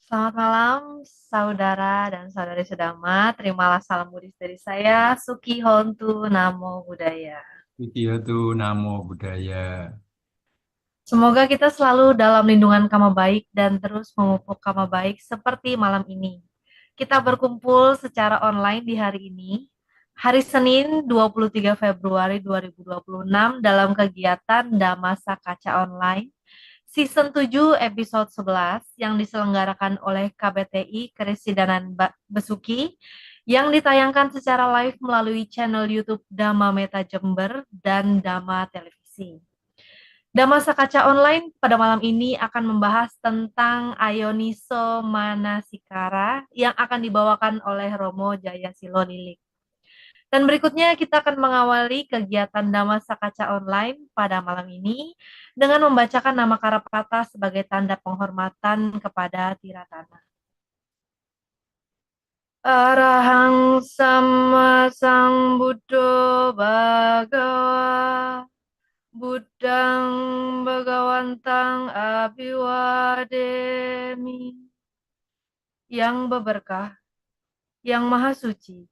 Selamat malam, saudara dan saudari Sedama. Terimalah salam Buddhis dari saya, Suki Hontu Namo Buddhaya. Wikiyoto Namo Buddhaya. Semoga kita selalu dalam lindungan Kama Baik dan terus memupuk Kama Baik seperti malam ini. Kita berkumpul secara online di hari ini, hari Senin 23 Februari 2026 dalam kegiatan Dhamma Kaca Online Season 7 episode 11 yang diselenggarakan oleh KBTI Keresidanan Besuki yang ditayangkan secara live melalui channel YouTube Dhamma Meta Jember dan Dhamma Televisi. Dhamma Kaca Online pada malam ini akan membahas tentang Ayoniso Manasikara yang akan dibawakan oleh Romo Jayasilo Lilik. Dan berikutnya kita akan mengawali kegiatan Dhamma Kaca Online pada malam ini dengan membacakan nama Karapata sebagai tanda penghormatan kepada Tiratana. Arahang Sama Sang Buddho Bhagawa Buddhang Bhagawantang Abhiwademi, yang berberkah, yang maha suci,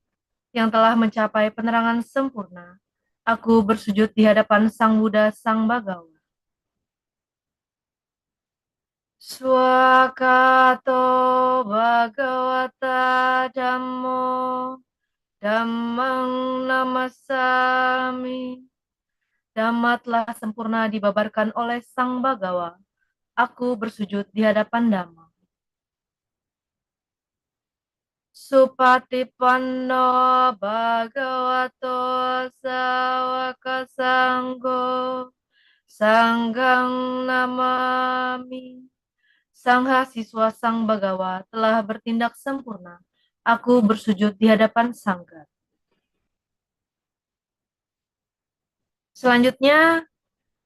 yang telah mencapai penerangan sempurna. Aku bersujud di hadapan Sang Buddha Sang Bhagawa. Swakato Bhagawata Dhammo Dhammang Namasami. Dhamma telah sempurna dibabarkan oleh Sang Bhagawa. Aku bersujud di hadapan Dhamma. Supatipanno Bhagavato Sawaka Sanggo Sanggang Namami. Sangha siswa Sang Bhagawa telah bertindak sempurna. Aku bersujud di hadapan Sangga. Selanjutnya,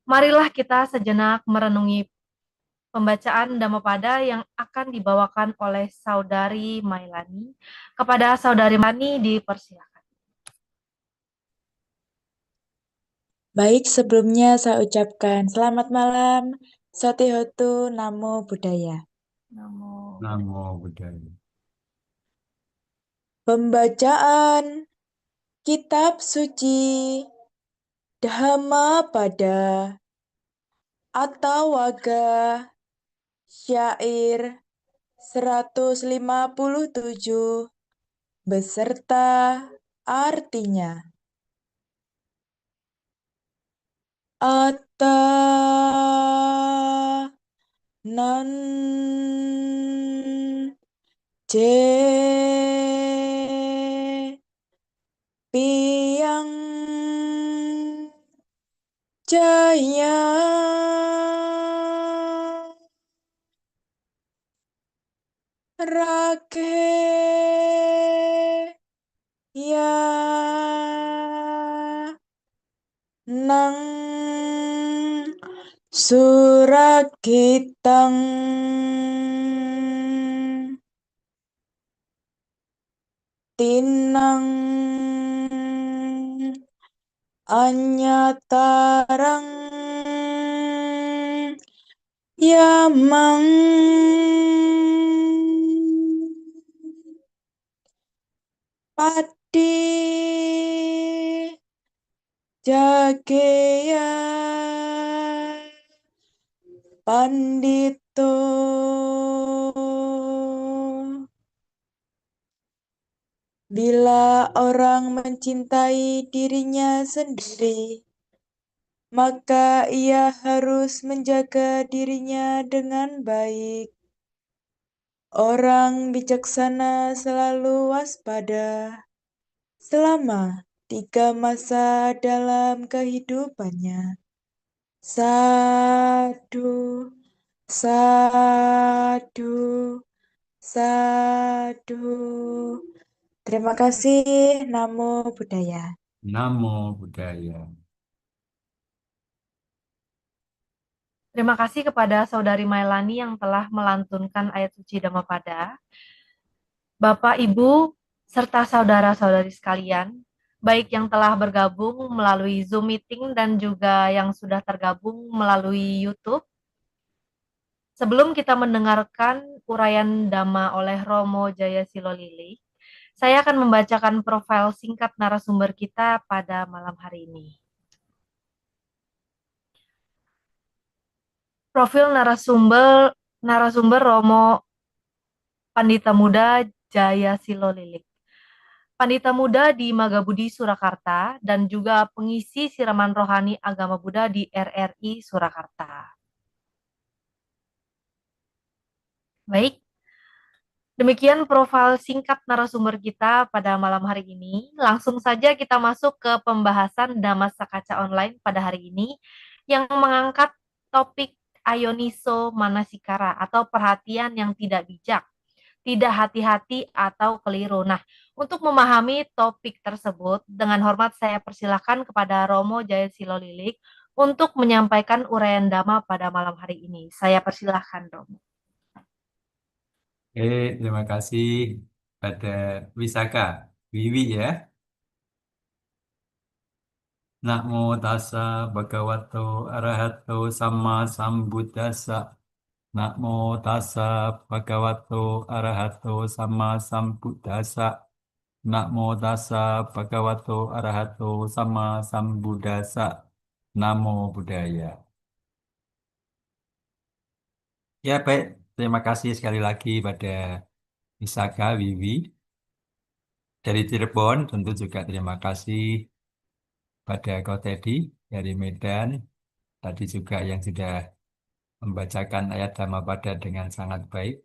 marilah kita sejenak merenungi pembacaan Dhammapada yang akan dibawakan oleh Saudari Mailani. Kepada Saudari Mailani dipersilakan. Baik, sebelumnya saya ucapkan selamat malam, Sotihotu Namo Buddhaya. Namo. Namo Buddhaya. Pembacaan Kitab Suci Dhammapada atau Waga Syair 157 beserta artinya. Atta nan je piang jaya rake ya nang surakitang tinang anyatarang yamang pati jageya pandito bila orang mencintai dirinya sendiri, maka ia harus menjaga dirinya dengan baik. Orang bijaksana selalu waspada selama 3 masa dalam kehidupannya. Sadu, sadu, sadu. Terima kasih, Namo Buddhaya. Namo Buddhaya. Terima kasih kepada Saudari Mailani yang telah melantunkan ayat suci Dhammapada. Bapak, Ibu, serta saudara-saudari sekalian, baik yang telah bergabung melalui Zoom meeting dan juga yang sudah tergabung melalui YouTube. Sebelum kita mendengarkan uraian Dhamma oleh Romo Jaya Silolili, saya akan membacakan profil singkat narasumber kita pada malam hari ini. Profil narasumber Romo Pandita Muda Jaya Silolilik. Pandita Muda di Magabudi, Surakarta, dan juga pengisi siraman rohani agama Buddha di RRI Surakarta. Baik, demikian profil singkat narasumber kita pada malam hari ini. Langsung saja kita masuk ke pembahasan Dhamma Sakaca Online pada hari ini yang mengangkat topik Ayoniso Manasikara atau perhatian yang tidak bijak, tidak hati-hati atau keliru. Nah, untuk memahami topik tersebut, dengan hormat saya persilakan kepada Romo Jaya Silolilik untuk menyampaikan uraian Dhamma pada malam hari ini. Saya persilahkan, Romo. Terima kasih pada Wisaka, Wiwi ya. Namo tassa bhagavato arahato sama sambuddhassa. Namo tassa bhagavato arahato sama sambuddhassa. Namo tassa bhagavato arahato sama sambuddhassa. Namo Buddhaya. Ya baik, terima kasih sekali lagi pada Wisaka, Wiwi. Dari Cirebon tentu juga terima kasih pada Kau Teddy dari Medan. Tadi juga yang sudah membacakan ayat Dhammapada dengan sangat baik.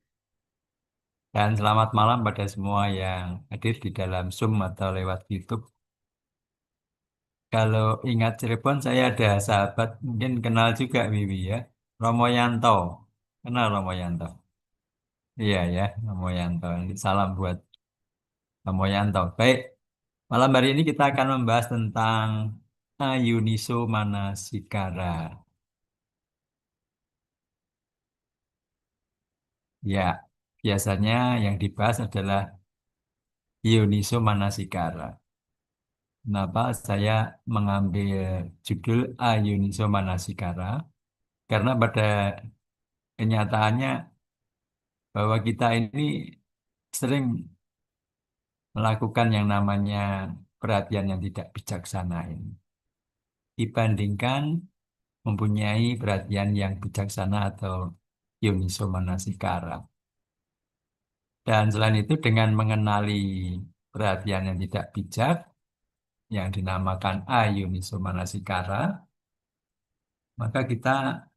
Dan selamat malam pada semua yang hadir di dalam Zoom atau lewat YouTube. Kalau ingat Cirebon, saya ada sahabat, mungkin kenal juga Wiwi ya. Romo Yanto. Kenal Romo Yanto? Iya ya, Romo Yanto. Salam buat Romo Yanto. Baik, malam hari ini kita akan membahas tentang Ayuniso Manasikara. Ya, biasanya yang dibahas adalah Yuniso Manasikara. Kenapa saya mengambil judul Ayuniso Manasikara? Karena pada kenyataannya bahwa kita ini sering melakukan yang namanya perhatian yang tidak bijaksana ini. Dibandingkan mempunyai perhatian yang bijaksana atau Yuniso Manasikara. Dan selain itu dengan mengenali perhatian yang tidak bijak, yang dinamakan Ayuniso Manasikara, maka kita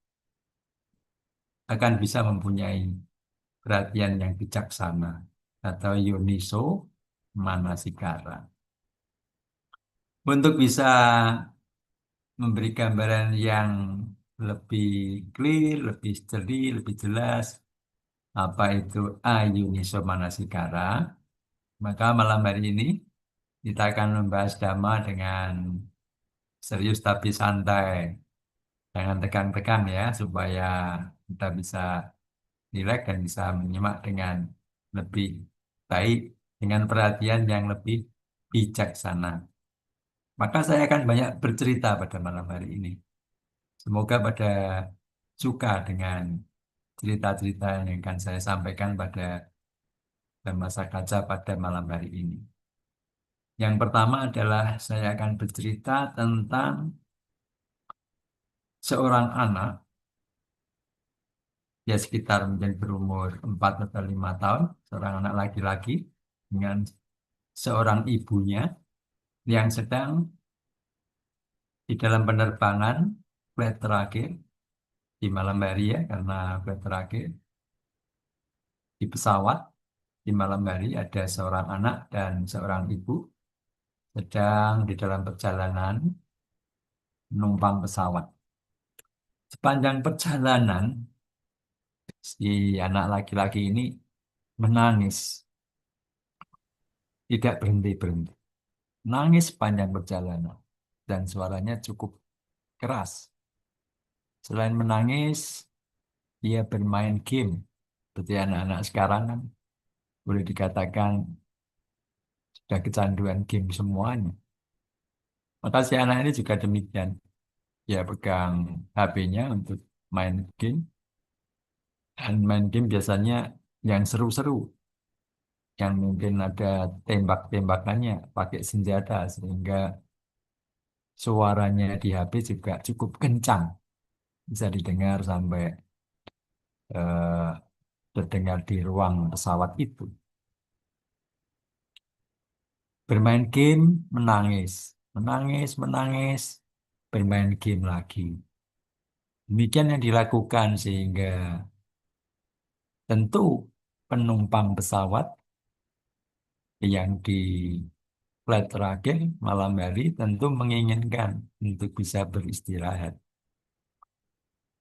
akan bisa mempunyai perhatian yang bijaksana atau Yuniso Manasikara. Untuk bisa memberi gambaran yang lebih clear, lebih jeli, lebih jelas apa itu Ayuniso Manasikara, maka malam hari ini kita akan membahas Dhamma dengan serius tapi santai. Jangan tegang-tegang ya, supaya kita bisa rileks dan bisa menyimak dengan lebih baik, dengan perhatian yang lebih bijaksana. Maka saya akan banyak bercerita pada malam hari ini. Semoga pada suka dengan cerita-cerita yang akan saya sampaikan pada masa kaca pada malam hari ini. Yang pertama adalah saya akan bercerita tentang seorang anak, ya sekitar mungkin berumur 4 atau 5 tahun, seorang anak laki-laki dengan seorang ibunya yang sedang di dalam penerbangan flight terakhir di malam hari ya, karena flight terakhir di pesawat di malam hari ada seorang anak dan seorang ibu sedang di dalam perjalanan menumpang pesawat. Sepanjang perjalanan si anak laki-laki ini menangis, tidak berhenti-berhenti. Nangis sepanjang perjalanan dan suaranya cukup keras. Selain menangis, dia bermain game. Seperti anak-anak sekarang kan boleh dikatakan sudah kecanduan game semuanya. Maka si anak ini juga demikian. Dia pegang HP-nya untuk main game. Dan main game biasanya yang seru-seru, yang mungkin ada tembak-tembakannya pakai senjata, sehingga suaranya di HP juga cukup kencang, bisa didengar sampai eh, terdengar di ruang pesawat itu. Bermain game, menangis, menangis, menangis, bermain game lagi. Demikian yang dilakukan sehingga tentu penumpang pesawat yang di flight terakhir malam hari tentu menginginkan untuk bisa beristirahat.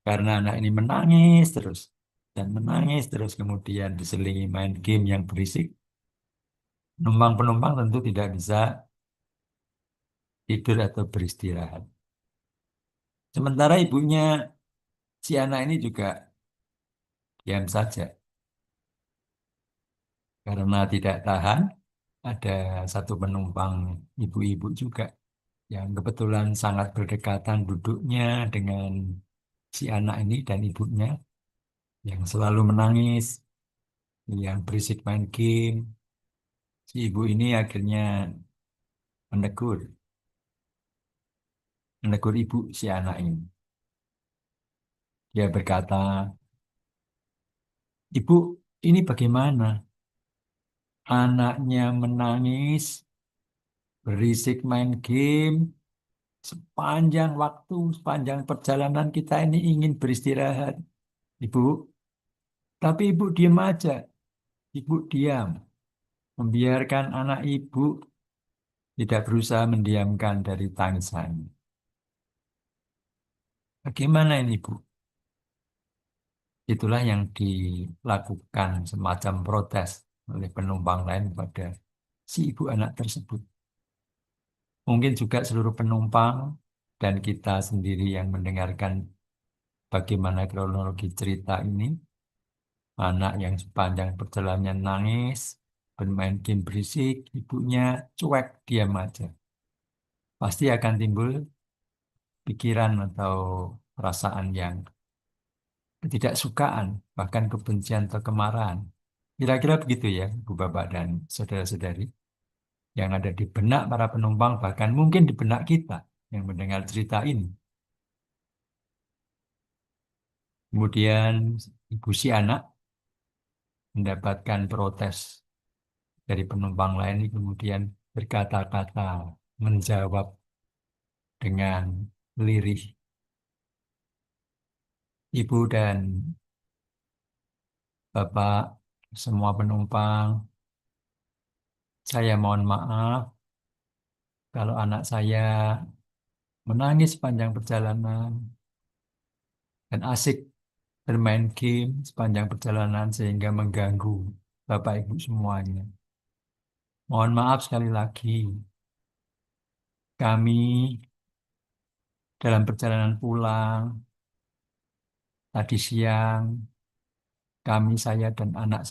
Karena anak ini menangis terus dan menangis terus, kemudian diselingi main game yang berisik, penumpang-penumpang tentu tidak bisa tidur atau beristirahat. Sementara ibunya si anak ini juga diam saja karena tidak tahan. Ada satu penumpang ibu-ibu juga yang kebetulan sangat berdekatan duduknya dengan si anak ini dan ibunya, yang selalu menangis, yang berisik main game. Si ibu ini akhirnya menegur, menegur ibu si anak ini. Dia berkata, "Ibu, ini bagaimana? Anaknya menangis, berisik main game, sepanjang waktu, sepanjang perjalanan kita ini ingin beristirahat. Ibu, tapi ibu diam aja. Ibu diam, membiarkan anak ibu tidak berusaha mendiamkan dari tangisan. Bagaimana ini, Bu?" Itulah yang dilakukan semacam protes oleh penumpang lain pada si ibu anak tersebut. Mungkin juga seluruh penumpang dan kita sendiri yang mendengarkan bagaimana kronologi cerita ini, anak yang sepanjang perjalanan nangis, bermain game berisik, ibunya cuek, diam aja. Pasti akan timbul pikiran atau perasaan yang ketidaksukaan, bahkan kebencian atau kemarahan. Kira-kira begitu ya, Bu Bapak dan saudara-saudari, yang ada di benak para penumpang, bahkan mungkin di benak kita yang mendengar cerita ini. Kemudian ibu si anak mendapatkan protes dari penumpang lain, kemudian berkata-kata, menjawab dengan lirih. "Ibu dan Bapak, semua penumpang, saya mohon maaf kalau anak saya menangis sepanjang perjalanan dan asik bermain game sepanjang perjalanan sehingga mengganggu Bapak Ibu semuanya. Mohon maaf sekali lagi, kami dalam perjalanan pulang tadi siang, saya dan anak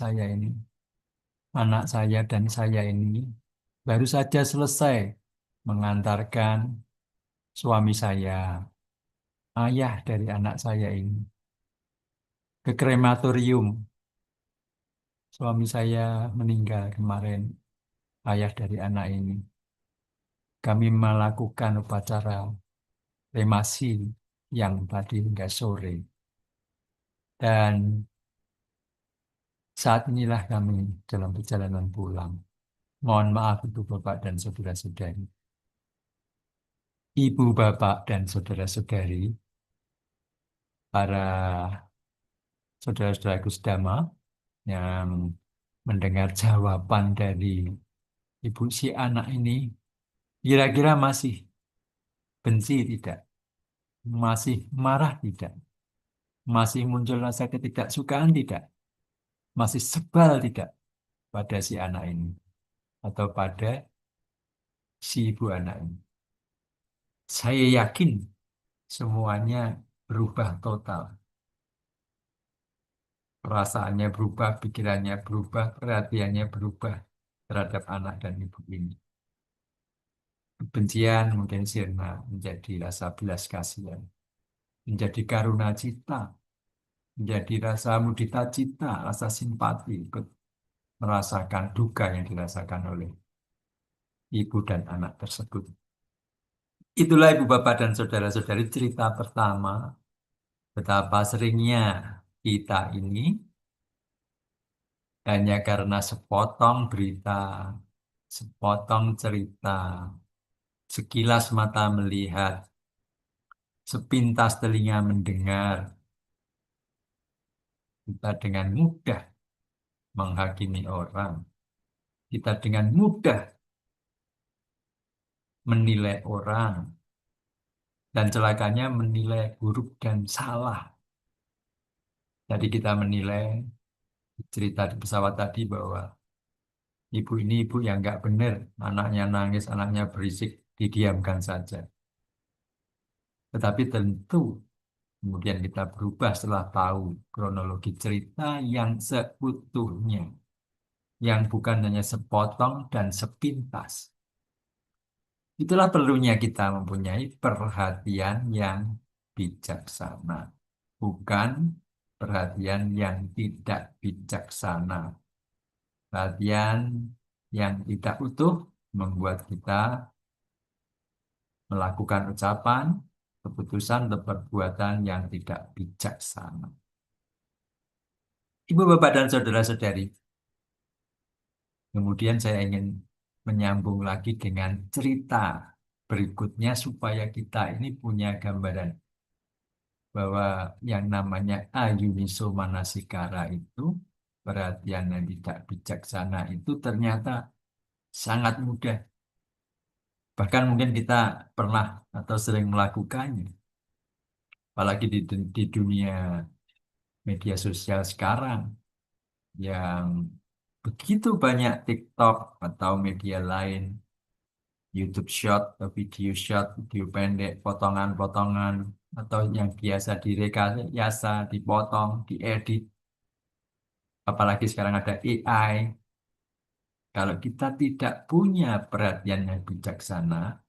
saya dan saya ini baru saja selesai mengantarkan suami saya, ayah dari anak saya ini, ke krematorium. Suami saya meninggal kemarin, ayah dari anak ini. Kami melakukan upacara kremasi yang tadi hingga sore. Dan saat inilah kami dalam perjalanan pulang. Mohon maaf untuk Bapak dan saudara-saudari. Ibu, Bapak, dan saudara-saudari, para saudara-saudaraku sedama yang mendengar jawaban dari ibu si anak ini, kira-kira masih benci tidak? Masih marah tidak? Masih muncul rasa ketidaksukaan tidak? Masih sebal tidak pada si anak ini? Atau pada si ibu anak ini? Saya yakin semuanya berubah total. Perasaannya berubah, pikirannya berubah, perhatiannya berubah terhadap anak dan ibu ini. Kebencian mungkin sirna menjadi rasa belas kasihan, menjadi karuna cita, menjadi rasa mudita cita, rasa simpati, ikut merasakan duka yang dirasakan oleh ibu dan anak tersebut. Itulah ibu bapak dan saudara-saudari cerita pertama betapa seringnya kita ini hanya karena sepotong berita, sepotong cerita, sekilas mata melihat, sepintas telinga mendengar, kita dengan mudah menghakimi orang. Kita dengan mudah menilai orang. Dan celakanya menilai buruk dan salah. Jadi kita menilai cerita di pesawat tadi bahwa ibu ini ibu yang nggak benar. Anaknya nangis, anaknya berisik, didiamkan saja. Tetapi tentu kemudian kita berubah setelah tahu kronologi cerita yang seutuhnya. Yang bukan hanya sepotong dan sepintas. Itulah perlunya kita mempunyai perhatian yang bijaksana, bukan perhatian yang tidak bijaksana. Perhatian yang tidak utuh membuat kita melakukan ucapan, keputusan, atau perbuatan yang tidak bijaksana. Ibu, bapak, dan saudara-saudari, kemudian saya ingin menyambung lagi dengan cerita berikutnya supaya kita ini punya gambaran bahwa yang namanya Ayuniso Manasikara itu, perhatian yang tidak bijaksana itu ternyata sangat mudah. Bahkan mungkin kita pernah atau sering melakukannya. Apalagi di dunia media sosial sekarang yang begitu banyak TikTok atau media lain, YouTube Short atau video short, video pendek, potongan-potongan, atau yang biasa direkayasa, dipotong, diedit. Apalagi sekarang ada AI. Kalau kita tidak punya perhatian yang bijaksana,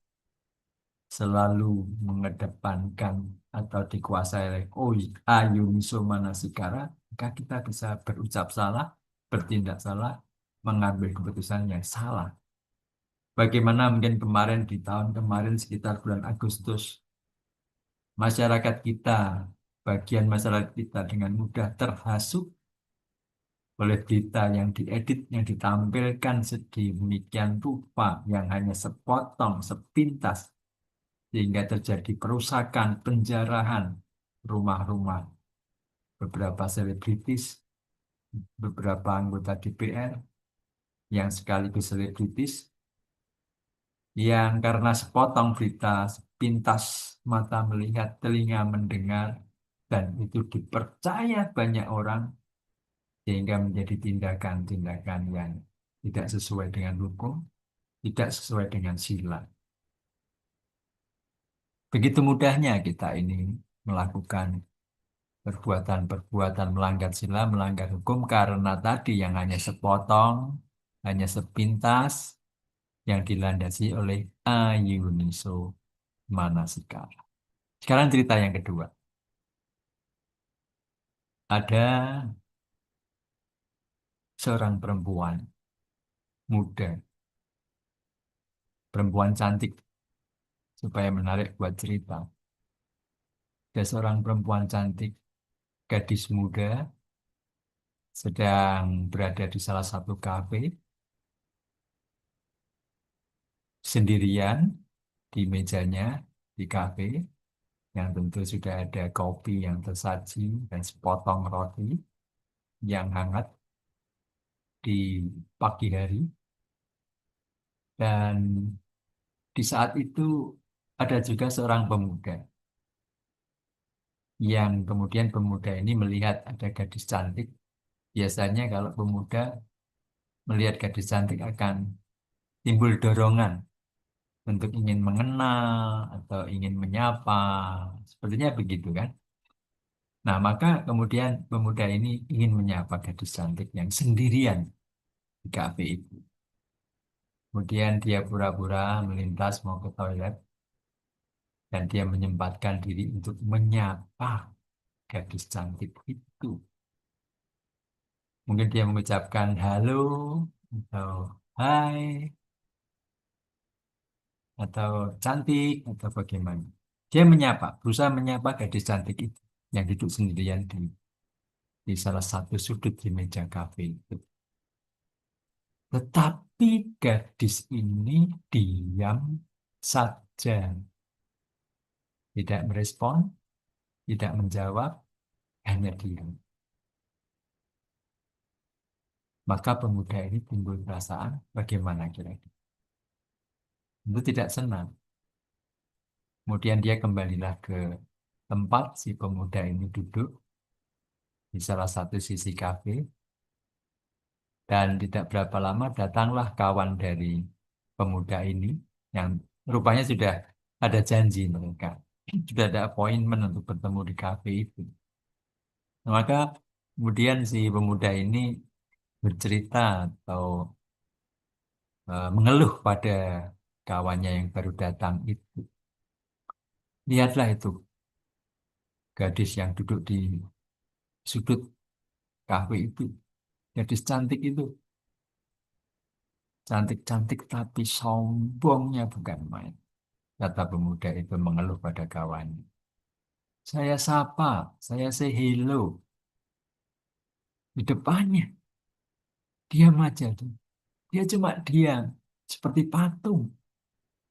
selalu mengedepankan atau dikuasai oleh Ayuniso Manasikara, maka kita bisa berucap salah, bertindak salah, mengambil keputusan yang salah. Bagaimana mungkin kemarin di tahun kemarin sekitar bulan Agustus, masyarakat kita, bagian masyarakat kita dengan mudah terhasut oleh berita yang diedit, yang ditampilkan sedemikian rupa, yang hanya sepotong, sepintas, sehingga terjadi perusakan, penjarahan rumah-rumah beberapa selebritis, beberapa anggota DPR, yang sekaligus selebritis, yang karena sepotong berita, sepintas mata melihat, telinga mendengar, dan itu dipercaya banyak orang, sehingga menjadi tindakan-tindakan yang tidak sesuai dengan hukum, tidak sesuai dengan sila. Begitu mudahnya kita ini melakukan perbuatan-perbuatan melanggar sila, melanggar hukum karena tadi yang hanya sepotong, hanya sepintas, yang dilandasi oleh Ayuniso Manasikara. Sekarang cerita yang kedua. Ada seorang perempuan muda, perempuan cantik, supaya menarik buat cerita. Ada seorang perempuan cantik, gadis muda, sedang berada di salah satu kafe, sendirian di mejanya di kafe, yang tentu sudah ada kopi yang tersaji dan sepotong roti yang hangat di pagi hari. Dan di saat itu ada juga seorang pemuda yang kemudian pemuda ini melihat ada gadis cantik. Biasanya kalau pemuda melihat gadis cantik akan timbul dorongan untuk ingin mengenal atau ingin menyapa. Sepertinya begitu kan? Nah, maka kemudian pemuda ini ingin menyapa gadis cantik yang sendirian di kafe itu. Kemudian dia pura-pura melintas mau ke toilet dan dia menyempatkan diri untuk menyapa gadis cantik itu. Mungkin dia mengucapkan halo, atau hai, atau cantik, atau bagaimana. Dia menyapa, berusaha menyapa gadis cantik itu yang duduk sendirian di salah satu sudut di meja kafe itu. Tetapi gadis ini diam saja, tidak merespon, tidak menjawab, hanya diam. Maka pemuda ini timbul perasaan bagaimana kira-kira. Itu tidak senang. Kemudian dia kembalilah ke tempat si pemuda ini duduk di salah satu sisi kafe. Dan tidak berapa lama datanglah kawan dari pemuda ini yang rupanya sudah ada janji mereka. Sudah ada appointment untuk bertemu di kafe itu. Maka kemudian si pemuda ini bercerita atau mengeluh pada kawannya yang baru datang itu. Lihatlah itu, gadis yang duduk di sudut kafe itu. Gadis cantik itu. Cantik-cantik tapi sombongnya bukan main. Kata pemuda itu mengeluh pada kawannya. Saya sapa, saya say hello. Di depannya, diam aja tuh. Dia cuma diam, seperti patung.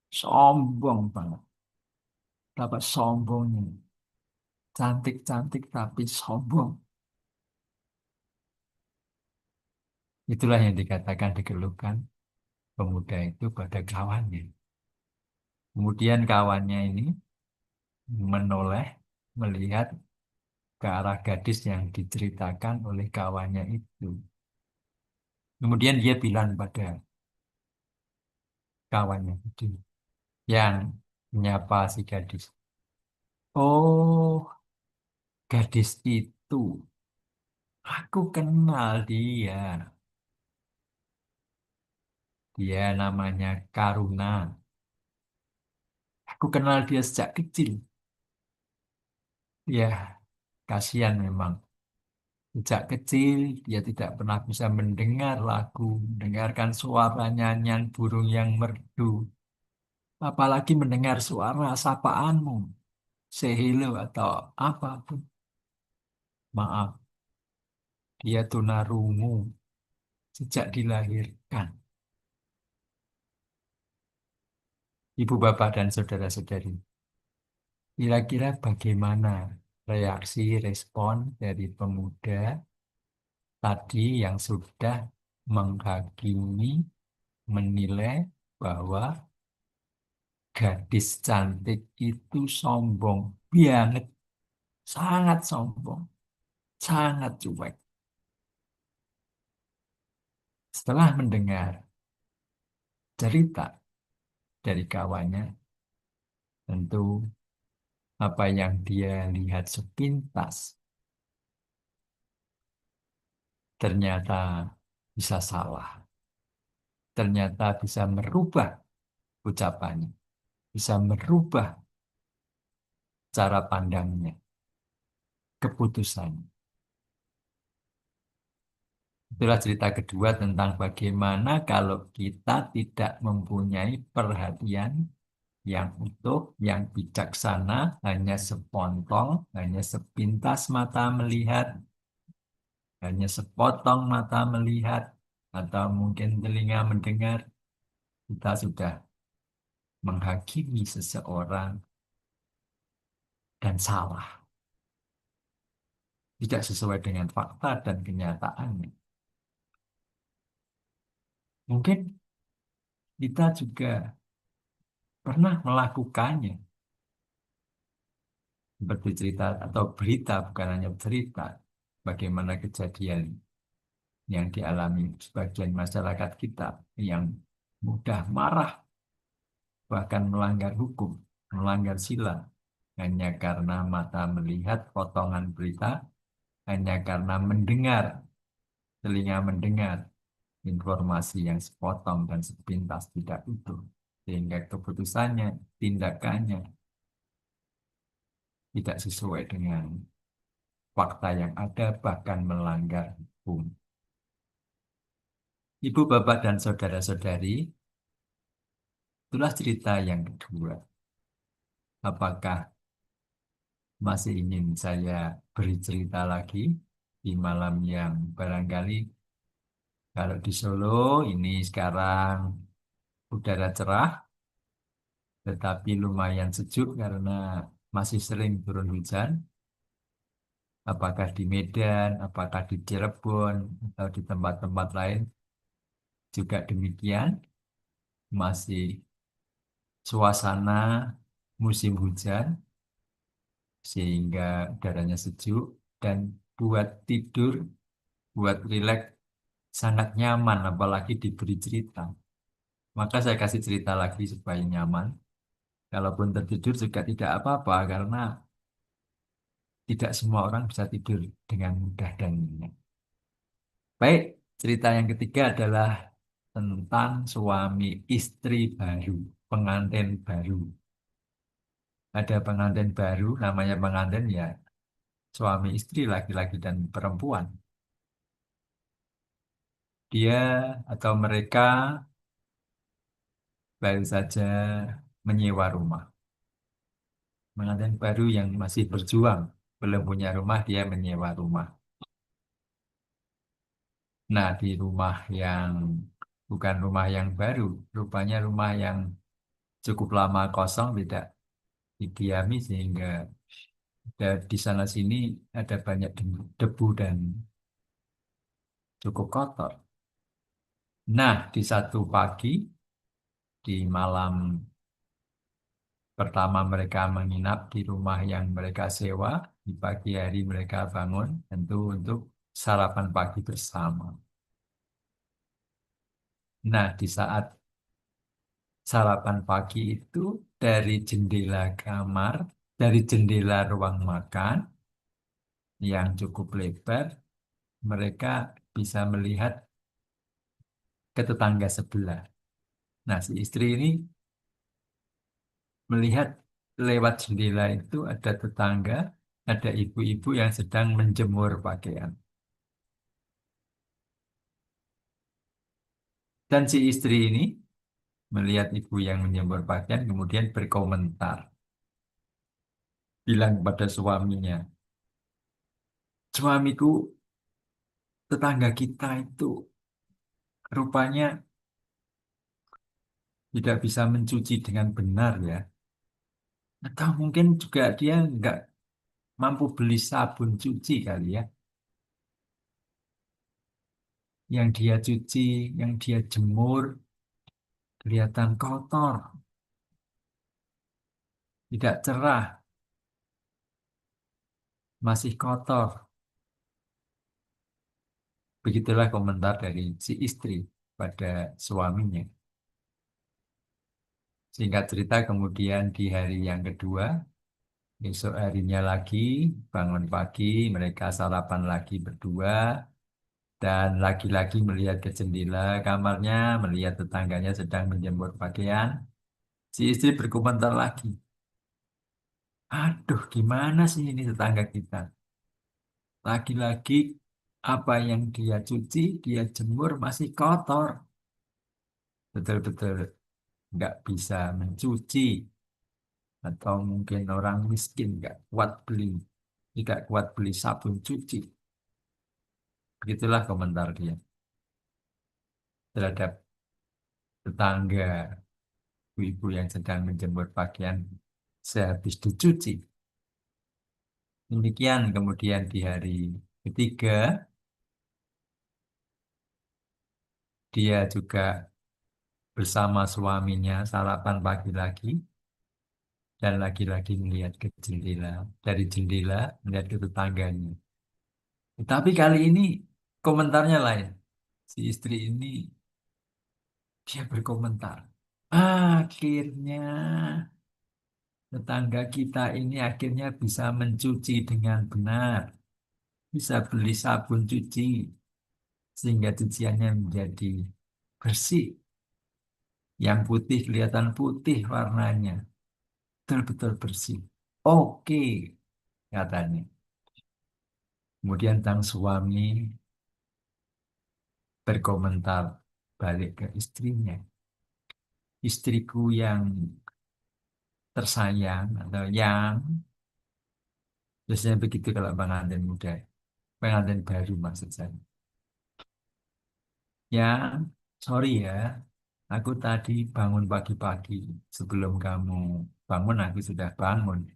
Sombong banget. Betapa sombongnya. Cantik-cantik tapi sombong. Itulah yang dikatakan dikeluhkan pemuda itu pada kawannya. Kemudian kawannya ini menoleh melihat ke arah gadis yang diceritakan oleh kawannya itu. Kemudian dia bilang pada kawannya itu yang menyapa si gadis. Oh, gadis itu. Aku kenal dia. Dia namanya Karuna. Aku kenal dia sejak kecil. Ya, kasihan memang. Sejak kecil dia tidak pernah bisa mendengar lagu, mendengarkan suara nyanyian burung yang merdu. Apalagi mendengar suara sapaanmu, say hello atau apapun. Maaf, dia tunarungu sejak dilahirkan. Ibu bapak dan saudara-saudari, kira-kira bagaimana reaksi respon dari pemuda tadi yang sudah menghakimi, menilai bahwa gadis cantik itu sombong banget, sangat sombong, sangat cuek. Setelah mendengar cerita dari kawannya, tentu apa yang dia lihat sepintas ternyata bisa salah. Ternyata bisa merubah ucapannya, bisa merubah cara pandangnya, keputusannya. Itulah cerita kedua tentang bagaimana kalau kita tidak mempunyai perhatian yang utuh, yang bijaksana, hanya sepotong, hanya sepintas mata melihat, hanya sepotong mata melihat, atau mungkin telinga mendengar, kita sudah menghakimi seseorang dan salah. Tidak sesuai dengan fakta dan kenyataannya. Mungkin kita juga pernah melakukannya. Seperti cerita atau berita, bukan hanya cerita. Bagaimana kejadian yang dialami sebagian masyarakat kita yang mudah marah, bahkan melanggar hukum, melanggar sila, hanya karena mata melihat potongan berita, hanya karena mendengar, telinga mendengar informasi yang sepotong dan sepintas tidak utuh. Sehingga keputusannya, tindakannya tidak sesuai dengan fakta yang ada, bahkan melanggar hukum. Ibu, bapak, dan saudara-saudari, itulah cerita yang kedua. Apakah masih ingin saya beri cerita lagi di malam yang barangkali kalau di Solo ini sekarang udara cerah, tetapi lumayan sejuk karena masih sering turun hujan. Apakah di Medan, apakah di Cirebon, atau di tempat-tempat lain juga demikian, masih suasana musim hujan, sehingga udaranya sejuk, dan buat tidur, buat rileks, sangat nyaman, apalagi diberi cerita. Maka saya kasih cerita lagi supaya nyaman. Kalaupun tertidur juga tidak apa-apa, karena tidak semua orang bisa tidur dengan mudah dan nyenyak. Baik, cerita yang ketiga adalah tentang suami istri baru, pengantin baru. Ada pengantin baru, namanya pengantin ya suami istri, laki-laki dan perempuan. Dia atau mereka baru saja menyewa rumah. Pengantin baru yang masih berjuang, belum punya rumah, dia menyewa rumah. Nah, di rumah yang bukan rumah yang baru, rupanya rumah yang cukup lama kosong, tidak didiami, sehingga di sana sini ada banyak debu dan cukup kotor. Nah, di satu pagi, di malam pertama mereka menginap di rumah yang mereka sewa, di pagi hari mereka bangun tentu untuk sarapan pagi bersama. Nah, di saat sarapan pagi itu, dari jendela kamar, dari jendela ruang makan yang cukup lebar, mereka bisa melihat ke tetangga sebelah. Nah, si istri ini melihat lewat jendela itu ada tetangga, ada ibu-ibu yang sedang menjemur pakaian. Dan si istri ini melihat ibu yang menjemur pakaian, kemudian berkomentar, bilang pada suaminya, suamiku, tetangga kita itu rupanya tidak bisa mencuci dengan benar ya. Atau mungkin juga dia nggak mampu beli sabun cuci kali ya. Yang dia cuci, yang dia jemur, kelihatan kotor, tidak cerah, masih kotor. Begitulah komentar dari si istri pada suaminya. Singkat cerita, kemudian di hari yang kedua, besok harinya lagi, bangun pagi, mereka sarapan lagi berdua, dan laki-laki melihat ke jendela kamarnya, melihat tetangganya sedang menjemur pakaian. Si istri berkomentar lagi, aduh gimana sih ini tetangga kita? Laki-laki apa yang dia cuci, dia jemur masih kotor. Betul-betul nggak bisa mencuci. Atau mungkin orang miskin nggak kuat beli, tidak kuat beli sabun cuci. Begitulah komentar dia terhadap tetangga ibu yang sedang menjemur pakaian sehabis dicuci. Demikian kemudian di hari ketiga, dia juga bersama suaminya sarapan pagi lagi, dan lagi-lagi melihat ke jendela, dari jendela melihat ke tetangganya. Tapi kali ini komentarnya lain. Si istri ini dia berkomentar, akhirnya tetangga kita ini akhirnya bisa mencuci dengan benar, bisa beli sabun cuci, sehingga cuciannya menjadi bersih. Yang putih kelihatan putih warnanya, betul-betul bersih. Oke, katanya. Kemudian sang suami berkomentar balik ke istrinya. Istriku yang tersayang atau yang biasanya begitu kalau pengantin muda, pengantin baru maksud saya. Ya, sorry ya, aku tadi bangun pagi-pagi. Sebelum kamu bangun, aku sudah bangun.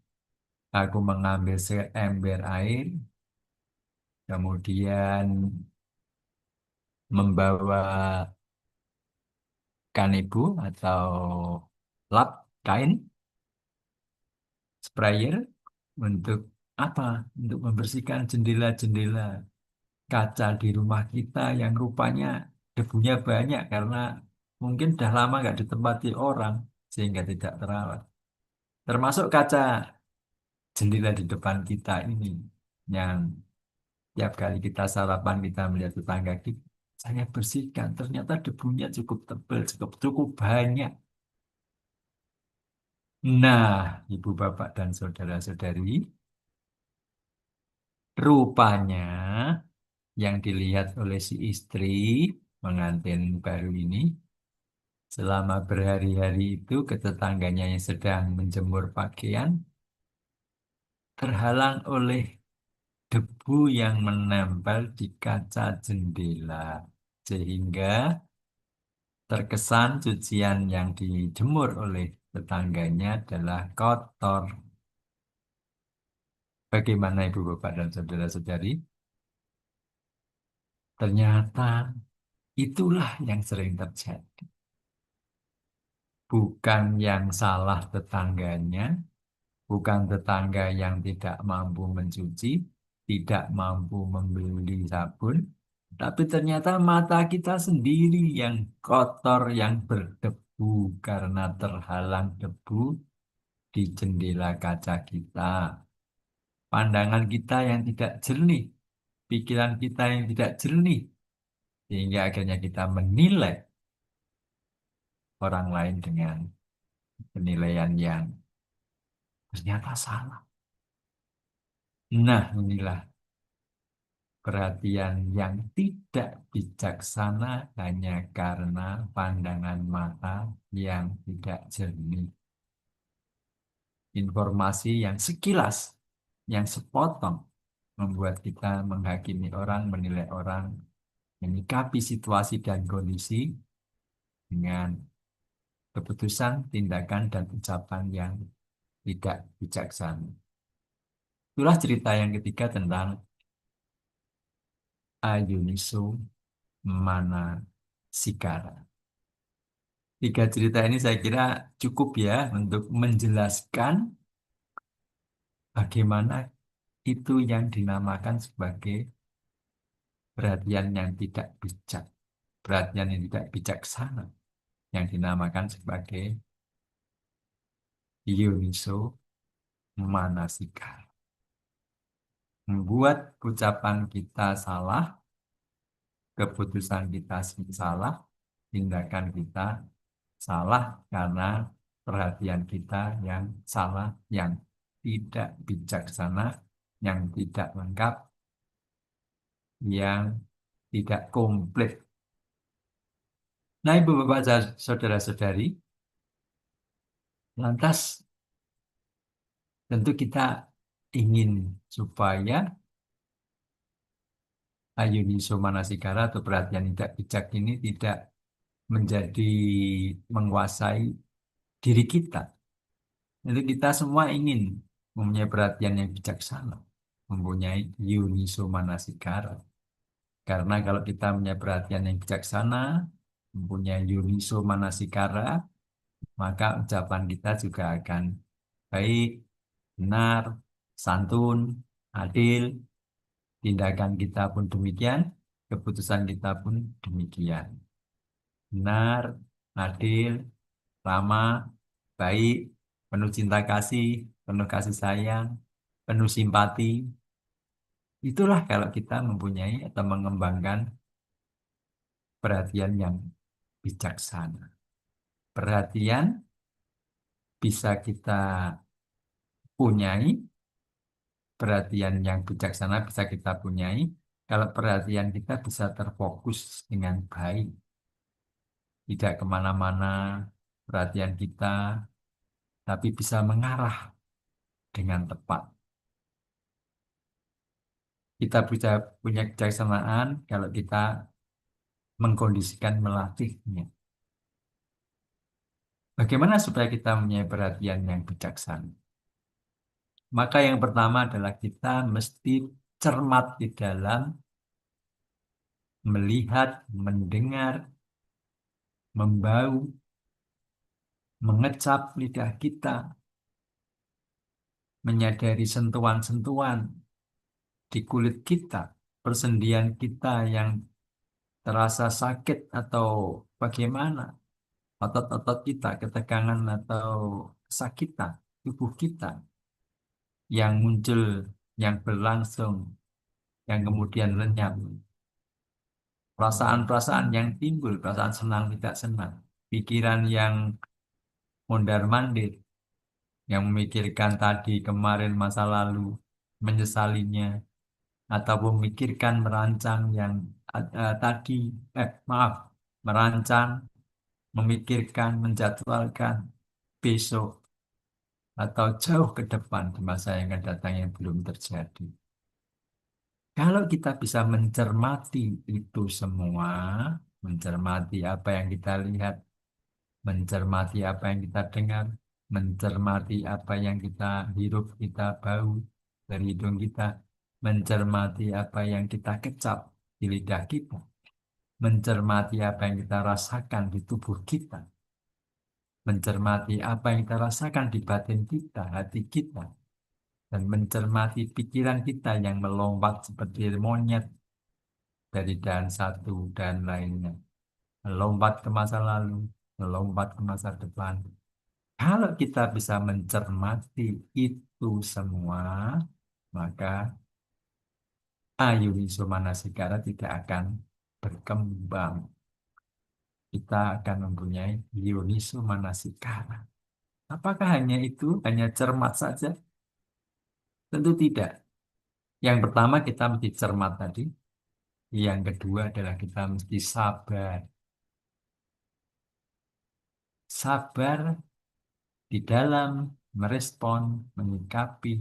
Aku mengambil seember air, kemudian membawa kanebo atau lap kain, sprayer untuk apa? Untuk membersihkan jendela-jendela kaca di rumah kita yang rupanya debunya banyak karena mungkin sudah lama nggak ditempati orang sehingga tidak terawat. Termasuk kaca jendela di depan kita ini yang tiap kali kita sarapan kita melihat tetangga kita, saya bersihkan. Ternyata debunya cukup tebal, cukup cukup banyak. Nah, ibu bapak dan saudara-saudari, rupanya yang dilihat oleh si istri pengantin baru ini selama berhari-hari itu ke tetangganya yang sedang menjemur pakaian terhalang oleh debu yang menempel di kaca jendela sehingga terkesan cucian yang dijemur oleh tetangganya adalah kotor. Bagaimana ibu bapak dan saudara-saudari? Ternyata itulah yang sering terjadi. Bukan yang salah tetangganya, bukan tetangga yang tidak mampu mencuci, tidak mampu membeli sabun, tapi ternyata mata kita sendiri yang kotor, yang berdebu karena terhalang debu di jendela kaca kita. Pandangan kita yang tidak jernih, pikiran kita yang tidak jernih, sehingga akhirnya kita menilai orang lain dengan penilaian yang ternyata salah. Nah, inilah perhatian yang tidak bijaksana hanya karena pandangan mata yang tidak jernih. Informasi yang sekilas, yang sepotong, membuat kita menghakimi orang, menilai orang, menyikapi situasi dan kondisi dengan keputusan, tindakan, dan ucapan yang tidak bijaksana. Itulah cerita yang ketiga tentang Ayuniso Manasikara. Tiga cerita ini saya kira cukup ya untuk menjelaskan bagaimana itu yang dinamakan sebagai perhatian yang tidak bijak, perhatian yang tidak bijaksana, yang dinamakan sebagai Yuniso Manasikara. Membuat ucapan kita salah, keputusan kita salah, tindakan kita salah karena perhatian kita yang salah, yang tidak bijaksana, yang tidak lengkap, yang tidak komplit. Nah, ibu bapak saudara-saudari, lantas tentu kita ingin supaya Ayuniso Manasikara atau perhatian tidak bijak ini tidak menjadi menguasai diri kita. Jadi kita semua ingin mempunyai perhatian yang bijaksana, mempunyai Yuniso Manasikara. Karena kalau kita mempunyai perhatian yang bijaksana, mempunyai Yuniso Manasikara, maka ucapan kita juga akan baik, benar, santun, adil, tindakan kita pun demikian, keputusan kita pun demikian. Benar, adil, ramah, baik, penuh cinta kasih, penuh kasih sayang, penuh simpati. Itulah kalau kita mempunyai atau mengembangkan perhatian yang bijaksana. Perhatian bisa kita punyai perhatian yang bijaksana bisa kita punyai kalau perhatian kita bisa terfokus dengan baik, tidak kemana-mana perhatian kita, tapi bisa mengarah dengan tepat. Kita bisa punya kebijaksanaan kalau kita mengkondisikan melatihnya. Bagaimana supaya kita mempunyai perhatian yang bijaksana? Maka yang pertama adalah kita mesti cermat di dalam melihat, mendengar, membau, mengecap lidah kita, menyadari sentuhan-sentuhan di kulit kita, persendian kita yang terasa sakit atau bagaimana, otot-otot kita, ketegangan atau kesakitan tubuh kita yang muncul, yang berlangsung, yang kemudian lenyap. Perasaan-perasaan yang timbul, perasaan senang tidak senang, pikiran yang mondar-mandir, yang memikirkan tadi, kemarin, masa lalu, menyesalinya, atau memikirkan merancang yang tadi, maaf, merancang, memikirkan, menjadwalkan besok atau jauh ke depan di masa yang akan datang yang belum terjadi. Kalau kita bisa mencermati itu semua, mencermati apa yang kita lihat, mencermati apa yang kita dengar, mencermati apa yang kita hirup, kita bau dari hidung kita, mencermati apa yang kita kecap di lidah kita, mencermati apa yang kita rasakan di tubuh kita, mencermati apa yang kita rasakan di batin kita, hati kita, dan mencermati pikiran kita yang melompat seperti monyet dari dan satu dan lainnya, melompat ke masa lalu, melompat ke masa depan. Kalau kita bisa mencermati itu semua, maka ayuniso manasikara tidak akan berkembang. Kita akan mempunyai yoniso manasikara. Apakah hanya itu, hanya cermat saja? Tentu tidak. Yang pertama kita mesti cermat tadi. Yang kedua adalah kita mesti sabar. Sabar di dalam merespon, menyikapi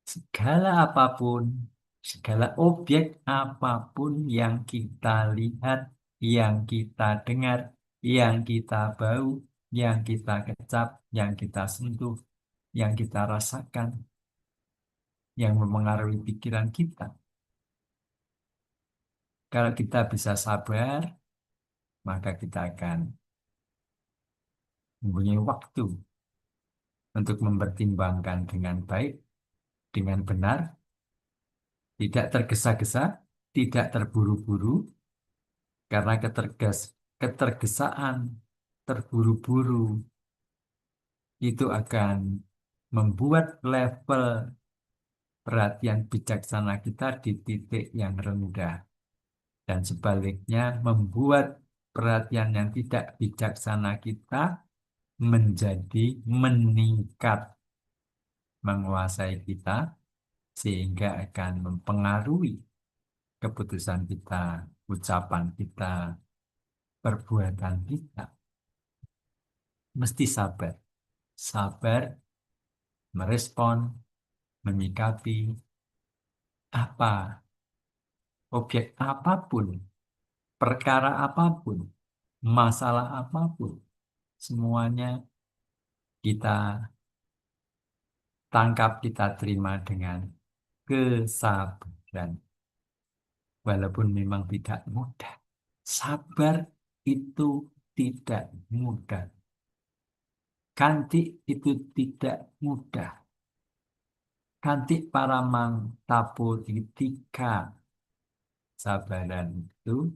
segala apapun, segala objek apapun yang kita lihat, yang kita dengar, yang kita bau, yang kita kecap, yang kita sentuh, yang kita rasakan, yang mempengaruhi pikiran kita. Kalau kita bisa sabar, maka kita akan mempunyai waktu untuk mempertimbangkan dengan baik, dengan benar, tidak tergesa-gesa, tidak terburu-buru, karena ketergesaan, terburu-buru, itu akan membuat level perhatian bijaksana kita di titik yang rendah. Dan sebaliknya membuat perhatian yang tidak bijaksana kita menjadi meningkat, menguasai kita, sehingga akan mempengaruhi keputusan kita, ucapan kita, perbuatan kita. Mesti sabar. Sabar merespon, menyikapi apa, objek apapun, perkara apapun, masalah apapun, semuanya kita tangkap, kita terima dengan kesabaran. Walaupun memang tidak mudah. Sabar itu tidak mudah. Kantik itu tidak mudah. Kantik paramang tapotika. Sabaran itu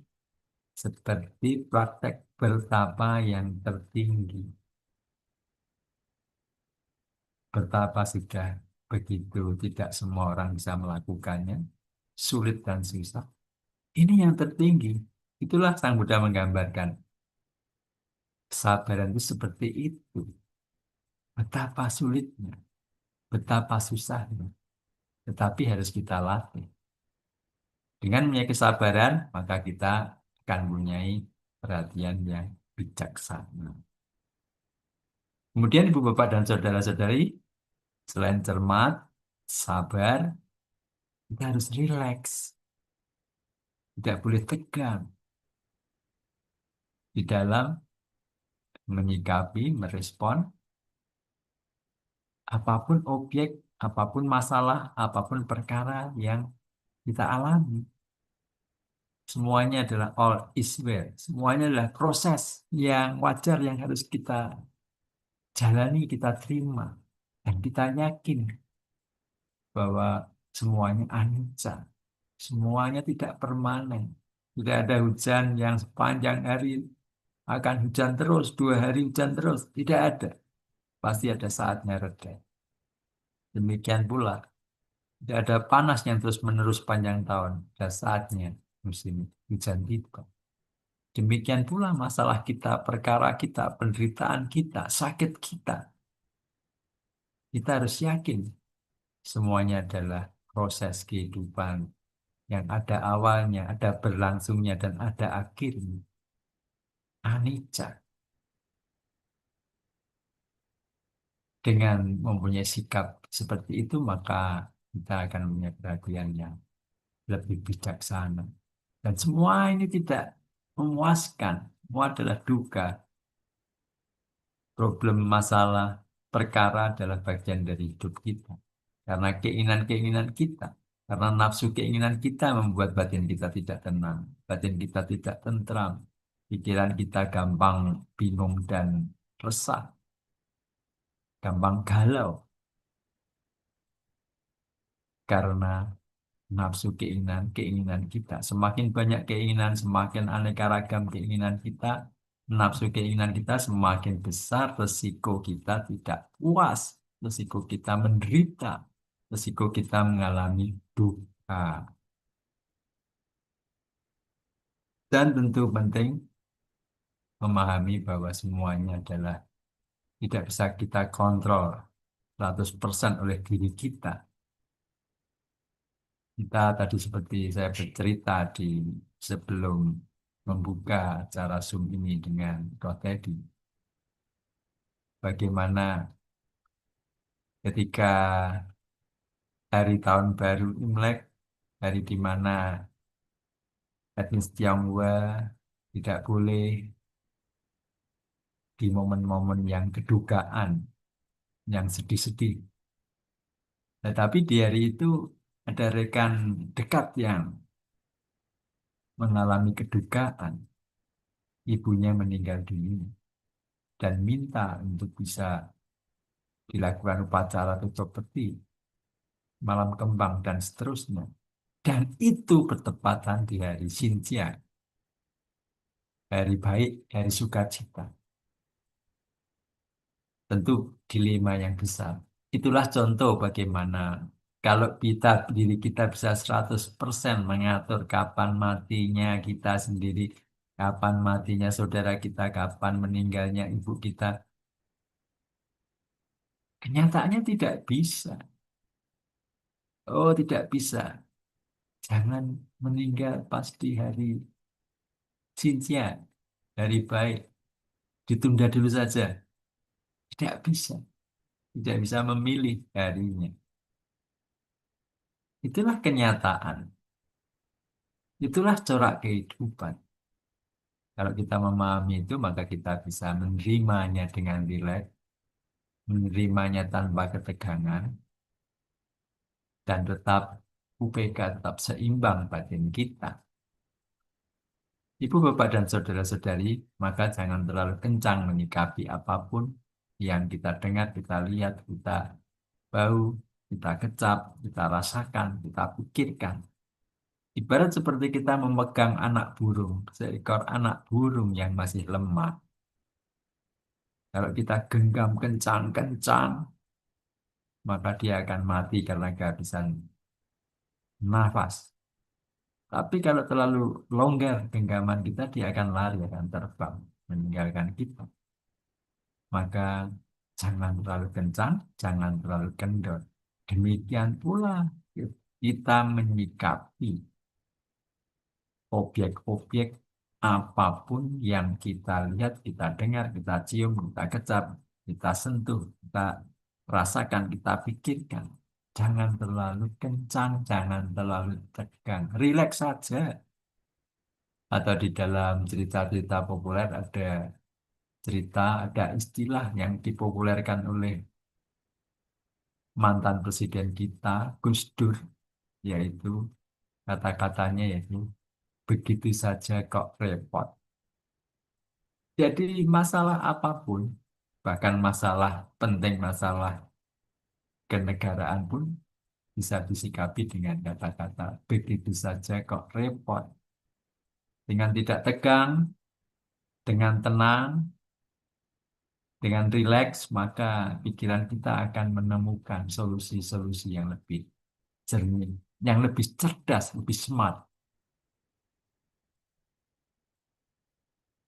seperti praktek bertapa yang tertinggi. Bertapa sudah begitu tidak semua orang bisa melakukannya. Sulit dan susah. Ini yang tertinggi. Itulah Sang Buddha menggambarkan. Kesabaran itu seperti itu. Betapa sulitnya. Betapa susahnya. tetapi harus kita latih. Dengan punya kesabaran, maka kita akan mempunyai perhatian yang bijaksana. Kemudian Ibu Bapak dan Saudara-saudari, selain cermat, sabar, kita harus rileks. Tidak boleh tegang di dalam menyikapi, merespon apapun objek, apapun masalah, apapun perkara yang kita alami. Semuanya adalah all is well. Semuanya adalah proses yang wajar yang harus kita jalani, kita terima. Dan kita yakin bahwa semuanya anicca. Semuanya tidak permanen. Tidak ada hujan yang sepanjang hari akan hujan terus, 2 hari hujan terus. Tidak ada. Pasti ada saatnya reda. Demikian pula, tidak ada panas yang terus-menerus panjang tahun. Ada saatnya musim hujan tiba. Demikian pula masalah kita, perkara kita, penderitaan kita, sakit kita. Kita harus yakin semuanya adalah proses kehidupan yang ada awalnya, ada berlangsungnya, dan ada akhirnya. Anicca. Dengan mempunyai sikap seperti itu, maka kita akan punya perhatian yang lebih bijaksana. Dan semua ini tidak memuaskan. Semua adalah duka. Problem, masalah, perkara adalah bagian dari hidup kita. Karena keinginan-keinginan kita. Karena nafsu keinginan kita membuat batin kita tidak tenang. Batin kita tidak tentram. Pikiran kita gampang bingung dan resah. Gampang galau. Karena nafsu keinginan kita. Semakin banyak keinginan, semakin aneka ragam keinginan kita, nafsu keinginan kita semakin besar, resiko kita tidak puas, resiko kita menderita, resiko kita mengalami duka. Dan tentu penting memahami bahwa semuanya adalah tidak bisa kita kontrol 100% oleh diri kita. Kita tadi seperti saya bercerita di sebelum membuka acara Zoom ini dengan Roh Teddy. Bagaimana ketika hari tahun baru Imlek, hari di mana etnis Tionghoa tidak boleh di momen-momen yang kedukaan, yang sedih-sedih. Tetapi di hari itu ada rekan dekat yang mengalami kedukaan. Ibunya meninggal dunia dan minta untuk bisa dilakukan upacara tutup peti, malam kembang, dan seterusnya. Dan itu bertepatan di hari Xinjia, hari baik, hari sukacita. Tentu dilema yang besar. Itulah contoh bagaimana kalau diri kita bisa 100% mengatur kapan matinya kita sendiri, kapan matinya saudara kita, kapan meninggalnya ibu kita. Kenyataannya tidak bisa. Oh, tidak bisa. Jangan meninggal pas di hari Xinjia, hari baik. Ditunda dulu saja. Tidak bisa. Tidak bisa memilih harinya. Itulah kenyataan. Itulah corak kehidupan. Kalau kita memahami itu, maka kita bisa menerimanya dengan rileks, menerimanya tanpa ketegangan, dan tetap UPK tetap seimbang batin kita. Ibu, bapak, dan saudara-saudari, maka jangan terlalu kencang menyikapi apapun yang kita dengar, kita lihat, kita bau, kita kecap, kita rasakan, kita pikirkan. Ibarat seperti kita memegang anak burung, seekor anak burung yang masih lemah. Kalau kita genggam kencang-kencang, maka dia akan mati karena kehabisan nafas. Tapi kalau terlalu longgar genggaman kita, dia akan lari, akan terbang, meninggalkan kita. Maka jangan terlalu kencang, jangan terlalu kendor. Demikian pula kita menyikapi objek-objek apapun yang kita lihat, kita dengar, kita cium, kita kecap, kita sentuh, kita rasakan, kita pikirkan. Jangan terlalu kencang, jangan terlalu tegang. Rileks saja. Atau di dalam cerita-cerita populer ada cerita, ada istilah yang dipopulerkan oleh mantan presiden kita, Gus Dur, yaitu kata-katanya yaitu begitu saja kok repot. Jadi masalah apapun, bahkan masalah penting, masalah kenegaraan pun bisa disikapi dengan kata-kata begitu saja kok repot. Dengan tidak tegang, dengan tenang, dengan rileks, maka pikiran kita akan menemukan solusi-solusi yang lebih jernih, yang lebih cerdas, lebih smart.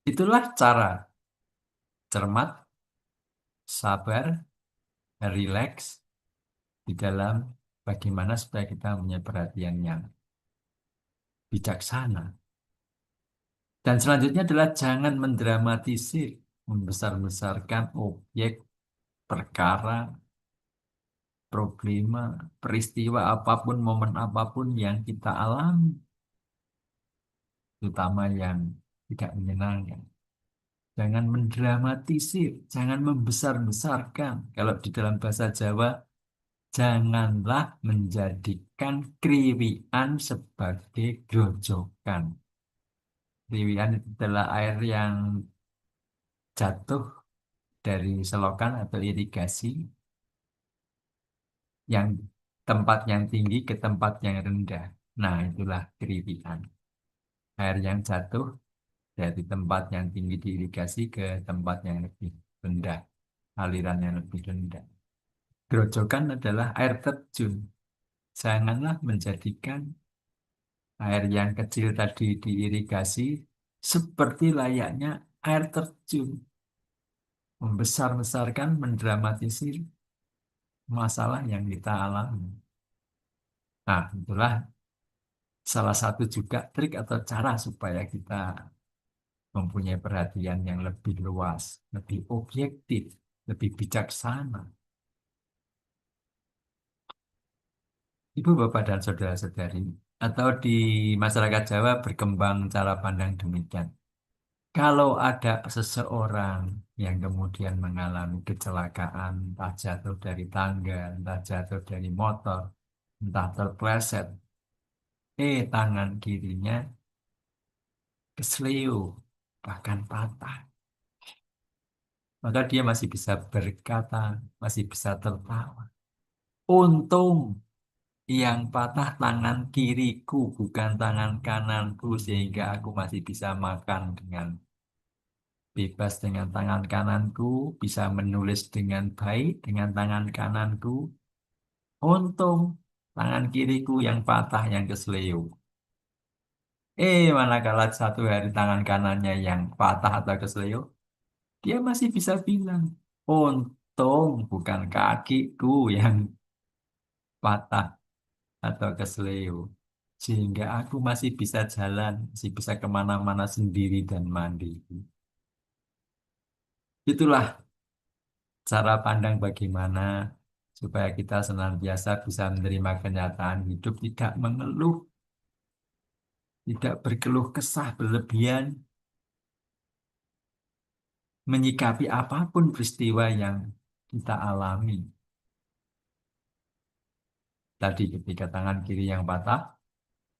Itulah cara cermat, sabar, rileks di dalam bagaimana supaya kita punya perhatian yang bijaksana. Dan selanjutnya adalah jangan mendramatisir, membesar-besarkan objek, perkara, problema, peristiwa apapun, momen apapun yang kita alami, terutama yang tidak menyenangkan. Jangan mendramatisir, jangan membesar-besarkan. Kalau di dalam bahasa Jawa, janganlah menjadikan kriwian sebagai grojokan. Kriwian itu adalah air yang jatuh dari selokan atau irigasi, yang tempat yang tinggi ke tempat yang rendah. Nah, itulah kriwian. Air yang jatuh dari tempat yang tinggi diirigasi ke tempat yang lebih rendah, aliran yang lebih rendah. Grojokan adalah air terjun. Janganlah menjadikan air yang kecil tadi diirigasi seperti layaknya air terjun. Membesar-besarkan, mendramatisir masalah yang kita alami. Nah, itulah salah satu juga trik atau cara supaya kita mempunyai perhatian yang lebih luas, lebih objektif, lebih bijaksana. Ibu, Bapak, dan saudara-saudari, atau di masyarakat Jawa berkembang cara pandang demikian. Kalau ada seseorang yang kemudian mengalami kecelakaan, entah jatuh dari tangga, entah jatuh dari motor, entah terpleset, tangan kirinya kesleo, bahkan patah. Maka dia masih bisa berkata, masih bisa tertawa. Untung yang patah tangan kiriku, bukan tangan kananku, sehingga aku masih bisa makan dengan bebas dengan tangan kananku, bisa menulis dengan baik dengan tangan kananku. Untung tangan kiriku yang patah, yang kesleo. Manakala satu hari tangan kanannya yang patah atau kesleo, dia masih bisa bilang, untung bukan kakiku yang patah atau kesleo. Sehingga aku masih bisa jalan, masih bisa kemana-mana sendiri dan mandiri. Itulah cara pandang bagaimana supaya kita senantiasa bisa menerima kenyataan hidup, tidak mengeluh, tidak berkeluh kesah berlebihan, menyikapi apapun peristiwa yang kita alami. Tadi ketika tangan kiri yang patah,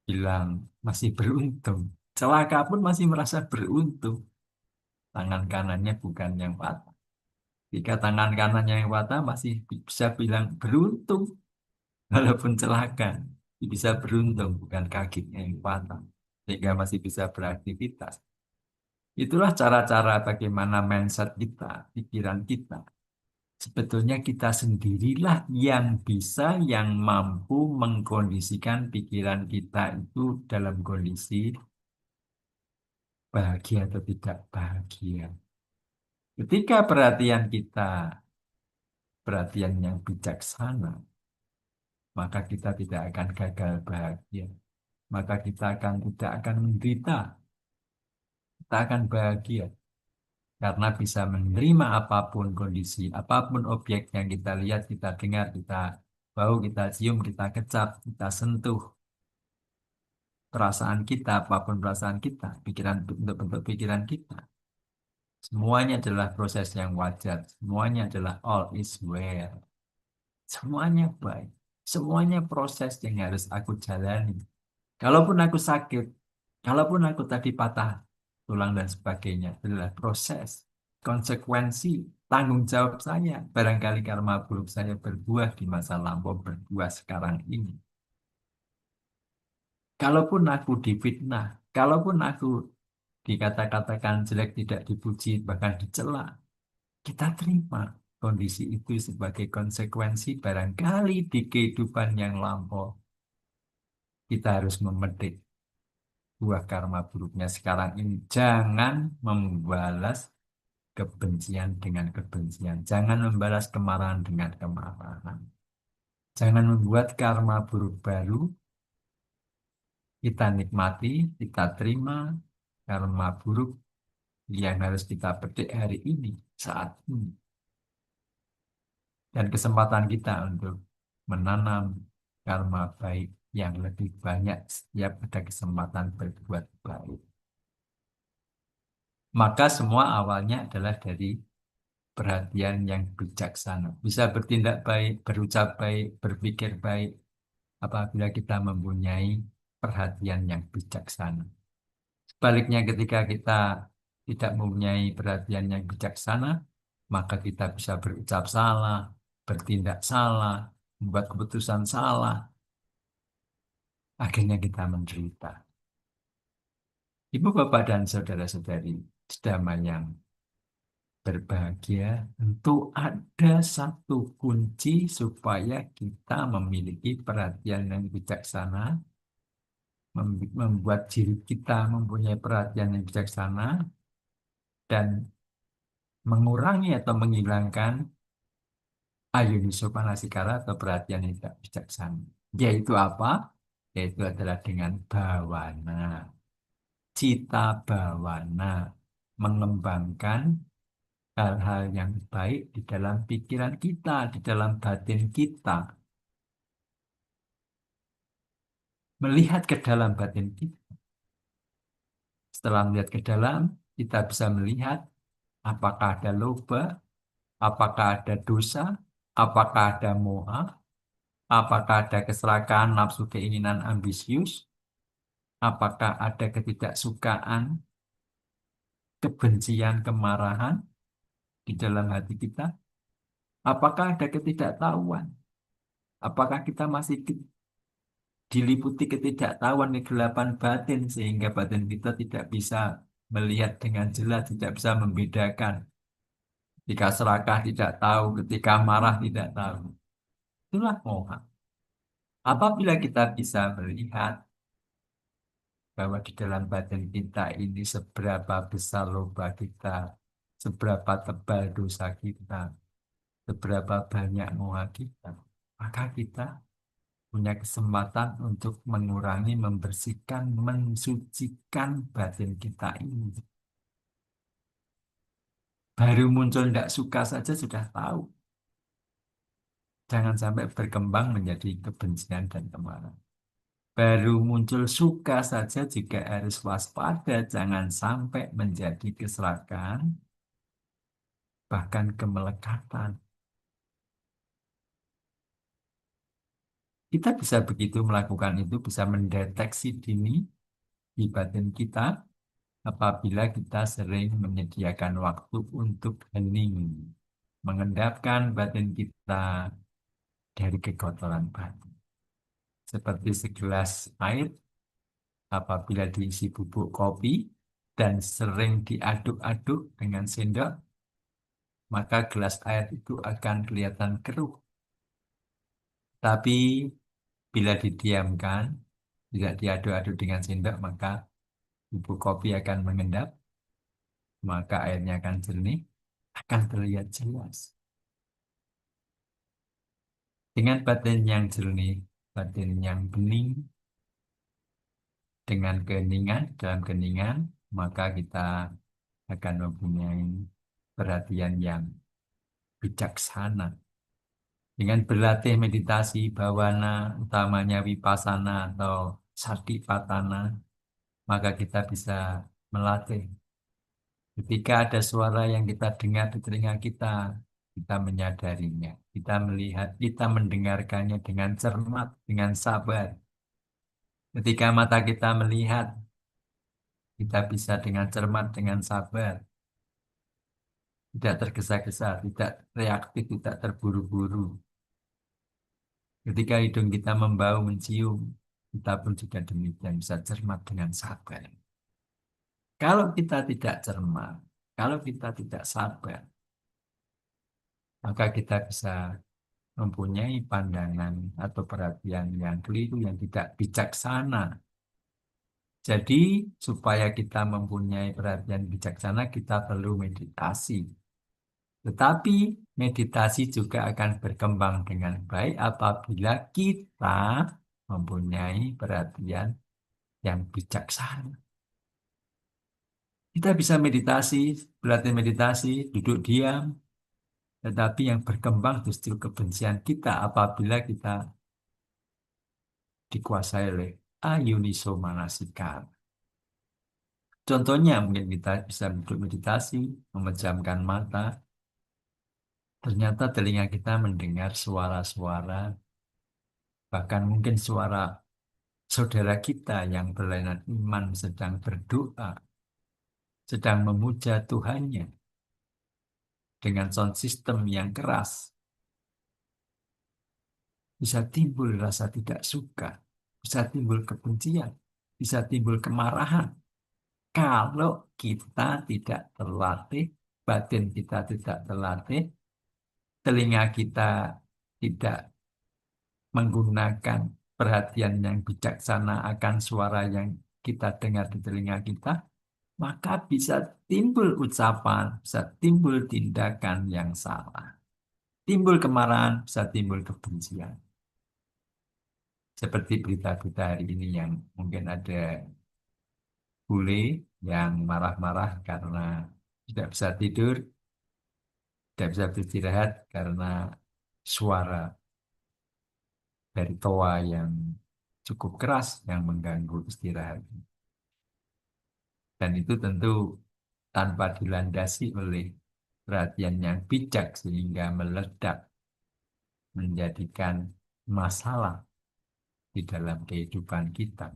bilang masih beruntung. Celaka pun masih merasa beruntung. Tangan kanannya bukan yang patah. Jika tangan kanannya yang patah masih bisa bilang beruntung. Walaupun celaka, bisa beruntung, bukan kakinya yang patah. Sehingga masih bisa beraktivitas. Itulah cara-cara bagaimana mindset kita, pikiran kita. Sebetulnya kita sendirilah yang bisa, yang mampu mengkondisikan pikiran kita itu dalam kondisi bahagia atau tidak bahagia. Ketika perhatian kita, perhatian yang bijaksana, maka kita tidak akan gagal bahagia. Maka kita tidak akan menderita. Kita akan bahagia. Karena bisa menerima apapun kondisi, apapun objek yang kita lihat, kita dengar, kita bau, kita cium, kita kecap, kita sentuh. Perasaan kita, apapun perasaan kita, pikiran, bentuk-bentuk pikiran kita. Semuanya adalah proses yang wajar. Semuanya adalah all is well. Semuanya baik. Semuanya proses yang harus aku jalani. Kalaupun aku sakit, kalaupun aku tadi patah tulang dan sebagainya, adalah proses, konsekuensi, tanggung jawab saya. Barangkali karma buruk saya berbuah di masa lampau, berbuah sekarang ini. Kalaupun aku difitnah, kalaupun aku dikata-katakan jelek, tidak dipuji, bahkan dicela, kita terima kondisi itu sebagai konsekuensi barangkali di kehidupan yang lampau. Kita harus memetik buah karma buruknya sekarang ini. Jangan membalas kebencian dengan kebencian. Jangan membalas kemarahan dengan kemarahan. Jangan membuat karma buruk baru. Kita nikmati, kita terima karma buruk yang harus kita petik hari ini, saat ini. Dan kesempatan kita untuk menanam karma baik yang lebih banyak setiap ada kesempatan berbuat baik. Maka semua awalnya adalah dari perhatian yang bijaksana. Bisa bertindak baik, berucap baik, berpikir baik apabila kita mempunyai perhatian yang bijaksana. Sebaliknya ketika kita tidak mempunyai perhatian yang bijaksana, maka kita bisa berucap salah, bertindak salah, membuat keputusan salah. Akhirnya kita menderita. Ibu, bapak, dan saudara-saudari, sedama yang berbahagia, tentu ada satu kunci supaya kita memiliki perhatian yang bijaksana, membuat diri kita mempunyai perhatian yang bijaksana, dan mengurangi atau menghilangkan ayuniso manasikara atau perhatian yang tidak bijaksana. Yaitu apa? Yaitu adalah dengan bawana, cita bawana, mengembangkan hal-hal yang baik di dalam pikiran kita, di dalam batin kita. Melihat ke dalam batin kita. Setelah melihat ke dalam, kita bisa melihat apakah ada loba, apakah ada dosa, apakah ada moha, apakah ada keserakahan, nafsu, keinginan, ambisius, apakah ada ketidaksukaan, kebencian, kemarahan di dalam hati kita, apakah ada ketidaktahuan, apakah kita masih diliputi ketidaktahuan, kegelapan batin, sehingga batin kita tidak bisa melihat dengan jelas, tidak bisa membedakan. Ketika serakah tidak tahu, ketika marah tidak tahu. Itulah moha. Apabila kita bisa melihat bahwa di dalam batin kita ini seberapa besar loba kita, seberapa tebal dosa kita, seberapa banyak moha kita, maka kita punya kesempatan untuk mengurangi, membersihkan, mensucikan batin kita ini. Baru muncul tidak suka saja sudah tahu. Jangan sampai berkembang menjadi kebencian dan kemarahan. Baru muncul suka saja juga harus waspada. Jangan sampai menjadi keserakahan, bahkan kemelekatan. Kita bisa begitu melakukan itu, bisa mendeteksi dini di batin kita apabila kita sering menyediakan waktu untuk hening, mengendapkan batin kita dari kekotoran batin. Seperti segelas air, apabila diisi bubuk kopi dan sering diaduk-aduk dengan sendok, maka gelas air itu akan kelihatan keruh. Tapi bila didiamkan, tidak diaduk-aduk dengan sendok, maka bubuk kopi akan mengendap, maka airnya akan jernih, akan terlihat jelas. Dengan batin yang jernih, batin yang bening, dengan keheningan, dalam keheningan, maka kita akan mempunyai perhatian yang bijaksana. Dengan berlatih meditasi bawana, utamanya vipassana atau satipatthana, maka kita bisa melatih. Ketika ada suara yang kita dengar di telinga kita menyadarinya, kita melihat, kita mendengarkannya dengan cermat, dengan sabar. Ketika mata kita melihat, kita bisa dengan cermat, dengan sabar, tidak tergesa-gesa, tidak reaktif, tidak terburu-buru. Ketika hidung kita membau, mencium, kita pun juga demikian bisa cermat dengan sabar. Kalau kita tidak cermat, kalau kita tidak sabar, maka kita bisa mempunyai pandangan atau perhatian yang keliru, yang tidak bijaksana. Jadi, supaya kita mempunyai perhatian bijaksana, kita perlu meditasi. Tetapi, meditasi juga akan berkembang dengan baik apabila kita mempunyai perhatian yang bijaksana. Kita bisa meditasi, berlatih meditasi, duduk diam, tetapi yang berkembang justru kebencian kita apabila kita dikuasai oleh ayuniso manasikara. Contohnya mungkin kita bisa duduk meditasi, memejamkan mata, ternyata telinga kita mendengar suara-suara, bahkan mungkin suara saudara kita yang berlainan iman sedang berdoa, sedang memuja Tuhannya dengan sound system yang keras. Bisa timbul rasa tidak suka, bisa timbul kebencian, bisa timbul kemarahan. Kalau kita tidak terlatih, batin kita tidak terlatih, telinga kita tidak menggunakan perhatian yang bijaksana akan suara yang kita dengar di telinga kita, maka bisa timbul ucapan, bisa timbul tindakan yang salah. Timbul kemarahan, bisa timbul kebencian. Seperti berita-berita hari ini yang mungkin ada bule yang marah-marah karena tidak bisa tidur, tidak bisa beristirahat karena suara dari toa yang cukup keras yang mengganggu istirahat. Dan itu tentu tanpa dilandasi oleh perhatian yang bijak sehingga meledak menjadikan masalah di dalam kehidupan kita.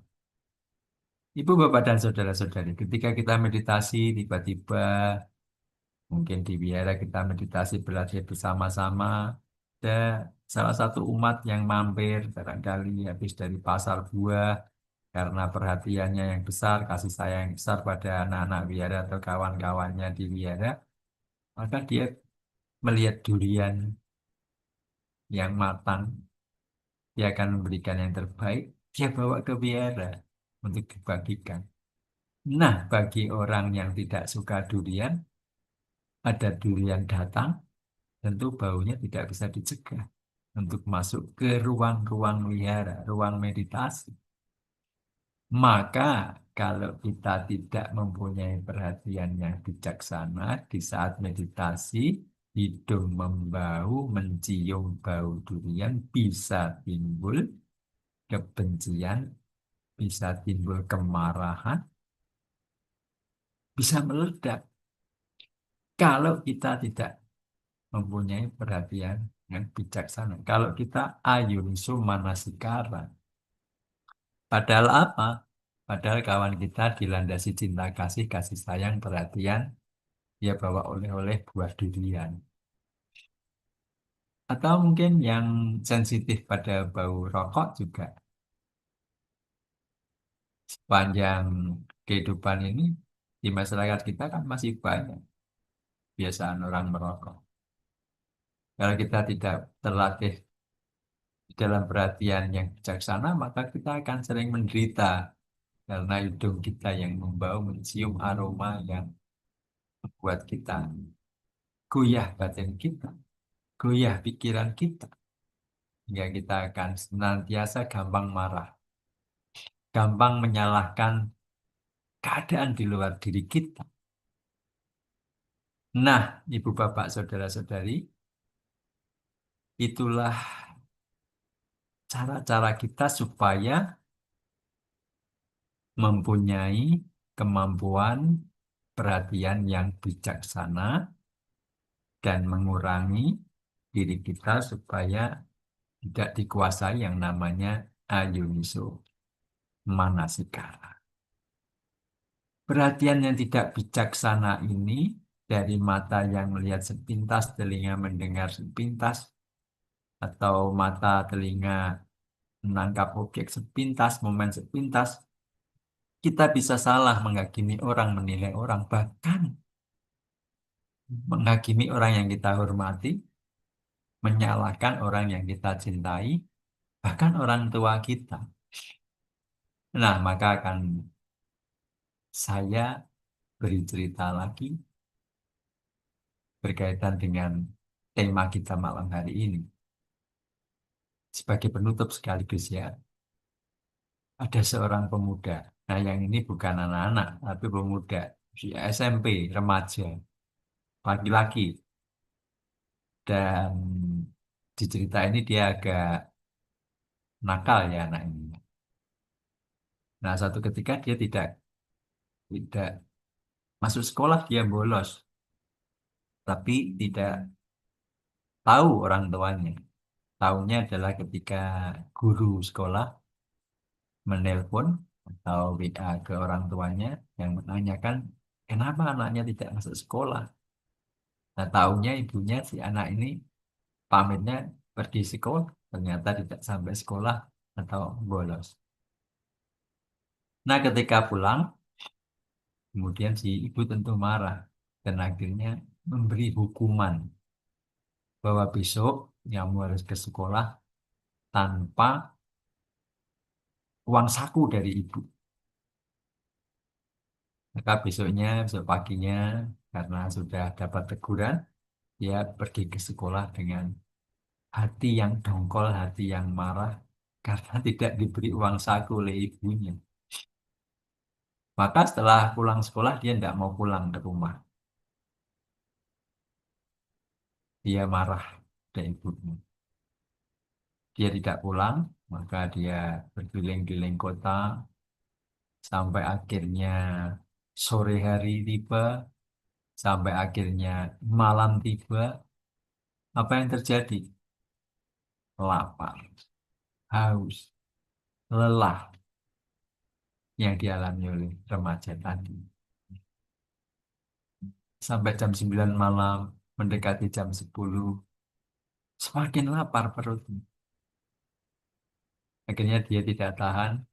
Ibu, bapak, dan saudara-saudari, ketika kita meditasi, tiba-tiba mungkin di wihara kita meditasi belajar bersama-sama, ada salah satu umat yang mampir, barangkali habis dari pasar buah, karena perhatiannya yang besar, kasih sayang yang besar pada anak-anak wihara atau kawan-kawannya di wihara, maka dia melihat durian yang matang, dia akan memberikan yang terbaik, dia bawa ke wihara untuk dibagikan. Nah, bagi orang yang tidak suka durian, ada durian datang, tentu baunya tidak bisa dicegah untuk masuk ke ruang-ruang wihara, ruang meditasi. Maka kalau kita tidak mempunyai perhatian yang bijaksana di saat meditasi, hidung membau, mencium bau durian, bisa timbul kebencian, bisa timbul kemarahan, bisa meledak. Kalau kita tidak mempunyai perhatian yang bijaksana. Kalau kita ayuniso manasikara. Padahal apa? Padahal kawan kita dilandasi cinta kasih, kasih sayang, perhatian, dia bawa oleh-oleh buah durian. Atau mungkin yang sensitif pada bau rokok juga. Sepanjang kehidupan ini, di masyarakat kita kan masih banyak kebiasaan orang merokok. Kalau kita tidak terlatih di dalam perhatian yang bijaksana, maka kita akan sering menderita karena hidung kita yang membau mencium aroma yang membuat kita goyah batin kita, goyah pikiran kita. Ya kita akan senantiasa gampang marah, gampang menyalahkan keadaan di luar diri kita. Nah, ibu bapak saudara-saudari, itulah cara-cara kita supaya mempunyai kemampuan perhatian yang bijaksana dan mengurangi diri kita supaya tidak dikuasai yang namanya ayuniso manasikara. Perhatian yang tidak bijaksana ini dari mata yang melihat sepintas, telinga mendengar sepintas, atau mata telinga menangkap objek sepintas, momen sepintas, kita bisa salah menghakimi orang, menilai orang, bahkan menghakimi orang yang kita hormati, menyalahkan orang yang kita cintai, bahkan orang tua kita. Nah, maka akan saya beri cerita lagi berkaitan dengan tema kita malam hari ini. Sebagai penutup sekaligus ya, ada seorang pemuda. Nah, yang ini bukan anak-anak, tapi pemuda, usia SMP, remaja, laki-laki. Dan di cerita ini dia agak nakal ya anak ini. Nah, suatu ketika dia tidak masuk sekolah, dia bolos. Tapi tidak tahu orang tuanya. Tahunya adalah ketika guru sekolah menelpon atau WA ke orang tuanya yang menanyakan kenapa anaknya tidak masuk sekolah. Nah, tahunya ibunya si anak ini pamitnya pergi sekolah, ternyata tidak sampai sekolah atau bolos. Nah, ketika pulang, kemudian si ibu tentu marah dan akhirnya memberi hukuman bahwa besok kamu harus ke sekolah tanpa uang saku dari ibu. Maka besok paginya, karena sudah dapat teguran, dia pergi ke sekolah dengan hati yang dongkol, hati yang marah, karena tidak diberi uang saku oleh ibunya. Maka setelah pulang sekolah, dia tidak mau pulang ke rumah. Dia marah ke ibunya. Dia tidak pulang, maka dia berkeliling-keliling kota, sampai akhirnya sore hari tiba, sampai akhirnya malam tiba. Apa yang terjadi? Lapar, haus, lelah yang dialami oleh remaja tadi. Sampai jam 9 malam, mendekati jam 10, semakin lapar perutnya. Akhirnya dia tidak tahan,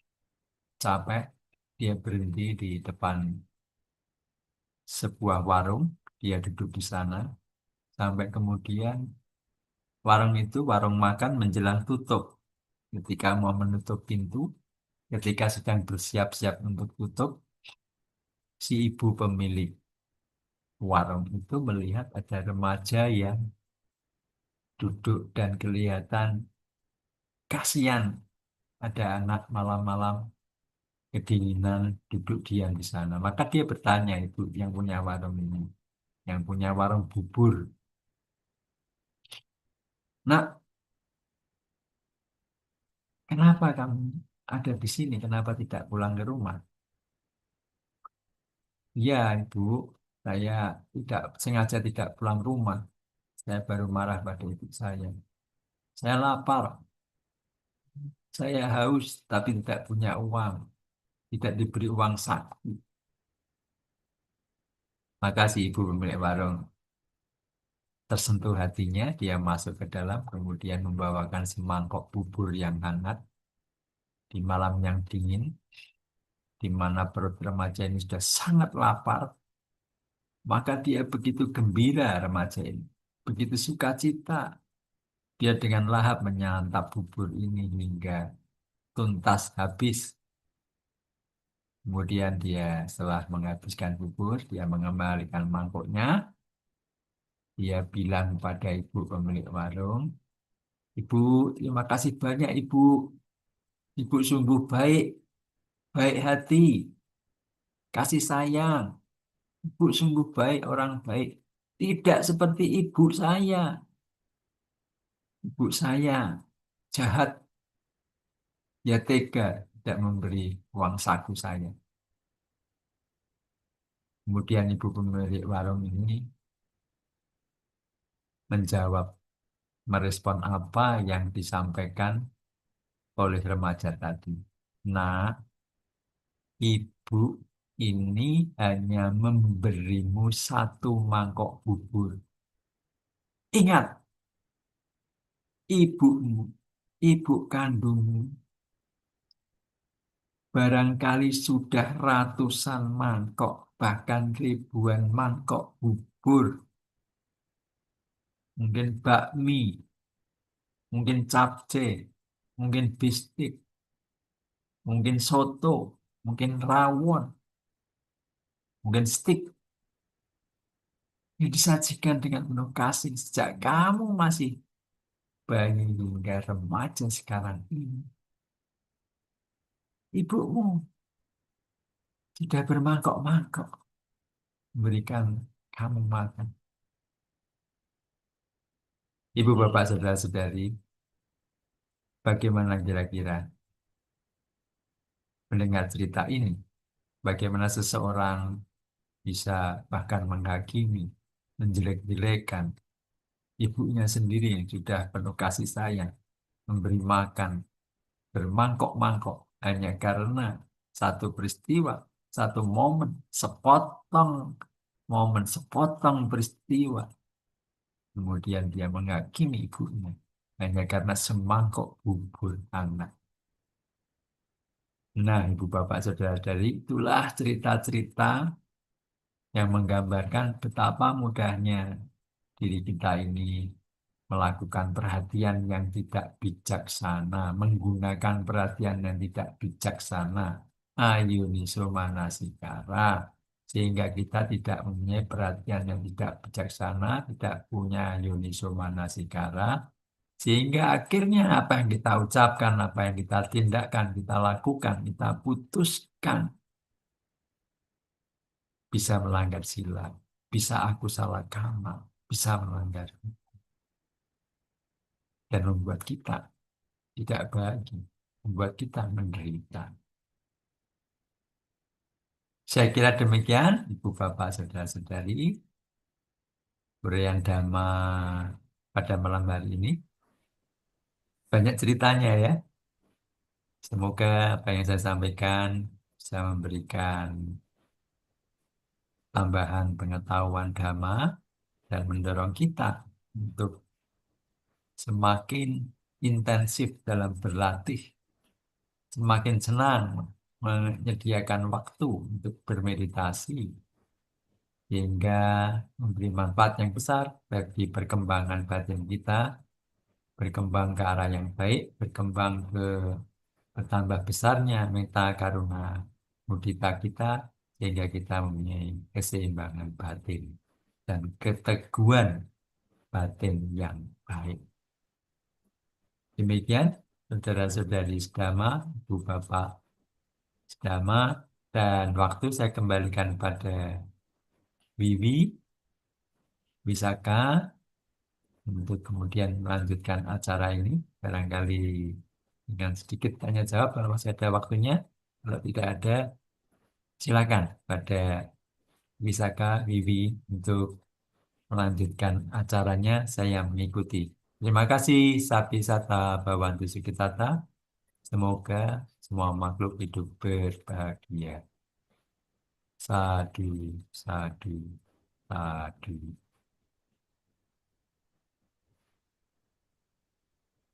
capek, dia berhenti di depan sebuah warung, dia duduk di sana, sampai kemudian warung itu, warung makan menjelang tutup. Ketika mau menutup pintu, ketika sedang bersiap-siap untuk tutup, si ibu pemilik warung itu melihat ada remaja yang duduk dan kelihatan kasihan. Ada anak malam-malam kedinginan duduk diam di sana. Maka dia bertanya ibu yang punya warung ini, yang punya warung bubur. Nak, kenapa kamu ada di sini? Kenapa tidak pulang ke rumah? Ya, ibu, saya tidak sengaja tidak pulang rumah. Saya baru marah pada ibu saya. Saya lapar, saya haus, tapi tidak punya uang. Tidak diberi uang saku. Maka si ibu pemilik warung tersentuh hatinya, dia masuk ke dalam, kemudian membawakan semangkok bubur yang hangat di malam yang dingin, di mana perut remaja ini sudah sangat lapar. Maka dia begitu gembira remaja ini, begitu sukacita. Dia dengan lahap menyantap bubur ini hingga tuntas habis. Kemudian dia setelah menghabiskan bubur, dia mengembalikan mangkoknya. Dia bilang pada ibu pemilik warung, Ibu, terima kasih banyak Ibu. Ibu sungguh baik, baik hati, kasih sayang. Ibu sungguh baik, orang baik. Tidak seperti ibu saya. Ibu saya jahat, ya tega, tidak memberi uang saku saya. Kemudian ibu pemilik warung ini menjawab, merespon apa yang disampaikan oleh remaja tadi. Nah, ibu ini hanya memberimu 1 mangkok bubur. Ingat, ibumu, ibu kandungmu, barangkali sudah ratusan mangkok, bahkan ribuan mangkok bubur. Mungkin bakmi, mungkin capce, mungkin bistik, mungkin soto, mungkin rawon, mungkin steak. Yang disajikan dengan penuh kasih sejak kamu masih bayi hingga remaja sekarang ini. Ibumu sudah bermangkok-mangkok memberikan kamu makan. Ibu, bapak, saudara-saudari, bagaimana kira-kira mendengar cerita ini? Bagaimana seseorang bisa bahkan menghakimi, menjelek-jelekan ibunya sendiri yang sudah penuh kasih sayang, memberi makan bermangkok-mangkok hanya karena satu peristiwa, satu momen, sepotong peristiwa. Kemudian dia menghakimi ibunya hanya karena semangkok bubur anak. Nah, ibu bapak saudara-saudari, itulah cerita-cerita yang menggambarkan betapa mudahnya diri kita ini melakukan perhatian yang tidak bijaksana, menggunakan perhatian yang tidak bijaksana, ayuniso manasikara, sehingga kita tidak mempunyai perhatian yang tidak bijaksana, tidak punya ayuniso manasikara, sehingga akhirnya apa yang kita ucapkan, apa yang kita tindakan, kita lakukan, kita putuskan, bisa melanggar sila, bisa aku salah kamal, bisa melanggar dan membuat kita tidak bahagia, membuat kita menderita. Saya kira demikian, Ibu Bapak Saudara-saudari, uraian Dhamma pada malam hari ini. Banyak ceritanya ya. Semoga apa yang saya sampaikan bisa memberikan tambahan pengetahuan Dhamma dan mendorong kita untuk semakin intensif dalam berlatih, semakin senang menyediakan waktu untuk bermeditasi, hingga memberi manfaat yang besar bagi perkembangan batin kita, berkembang ke arah yang baik, berkembang ke bertambah besarnya meta karuna mudita kita, sehingga kita mempunyai keseimbangan batin dan keteguhan batin yang baik. Demikian, saudara-saudari sedama, ibu bapak sedama, dan waktu saya kembalikan pada Wiwi, Wisaka, untuk kemudian melanjutkan acara ini. Barangkali dengan sedikit tanya jawab kalau masih ada waktunya. Kalau tidak ada, silakan pada Wisaka, Wiwi untuk melanjutkan acaranya. Saya mengikuti. Terima kasih, Sapi Sata Bawantu Sukitata. Semoga semua makhluk hidup berbahagia. Sadu, sadu, sadu.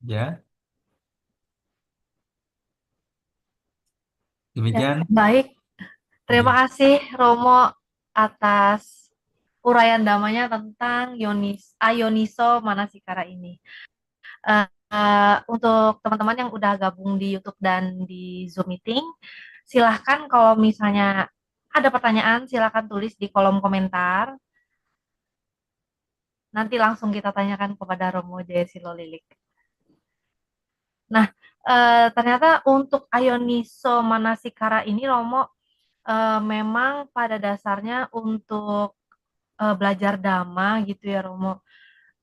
Ya, Ya, demikian. baik. Terima Ya. kasih Romo atas uraian damanya tentang Ayoniso Manasikara ini. Untuk teman-teman yang udah gabung di YouTube dan di Zoom meeting, silahkan kalau misalnya ada pertanyaan, silahkan tulis di kolom komentar. Nanti langsung kita tanyakan kepada Romo Jayasilo Lilik. Nah, ternyata untuk Ayoniso Manasikara ini Romo memang pada dasarnya untuk belajar dhamma gitu ya Romo.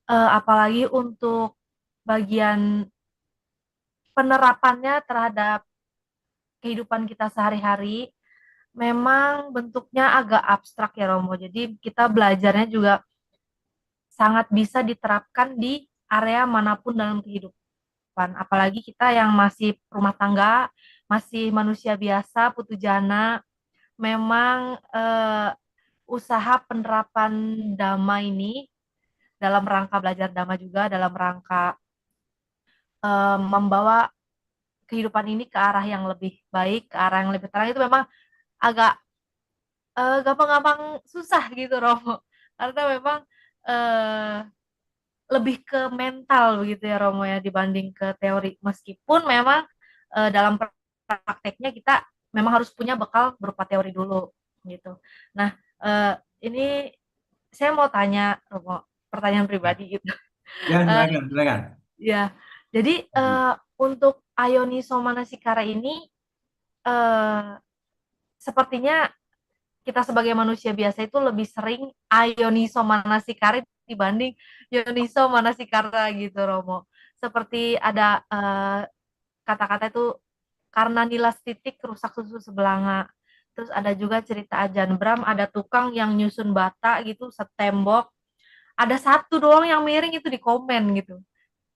Apalagi untuk bagian penerapannya terhadap kehidupan kita sehari-hari memang bentuknya agak abstrak ya Romo. Jadi kita belajarnya juga sangat bisa diterapkan di area manapun dalam kehidupan. Apalagi kita yang masih rumah tangga, masih manusia biasa, putu jana, memang usaha penerapan dhamma ini dalam rangka belajar dhamma juga, dalam rangka membawa kehidupan ini ke arah yang lebih baik, ke arah yang lebih terang itu memang agak gampang-gampang susah gitu Romo. Karena memang eh, lebih ke mental begitu ya Romo ya dibanding ke teori. Meskipun memang dalam prakteknya kita memang harus punya bekal berupa teori dulu gitu. Nah, ini saya mau tanya Romo, pertanyaan pribadi gitu. Ya, Eh, silakan, silakan. ya, jadi untuk Ayoniso Manasikara ini eh, sepertinya kita sebagai manusia biasa itu lebih sering Ayoniso Manasikara dibanding Yoniso Manasikara gitu Romo. Seperti ada kata-kata itu karena nilas titik rusak susu sebelanga. Terus ada juga cerita Ajan Bram, ada tukang yang nyusun bata gitu, setembok. Ada satu doang yang miring itu di komen gitu.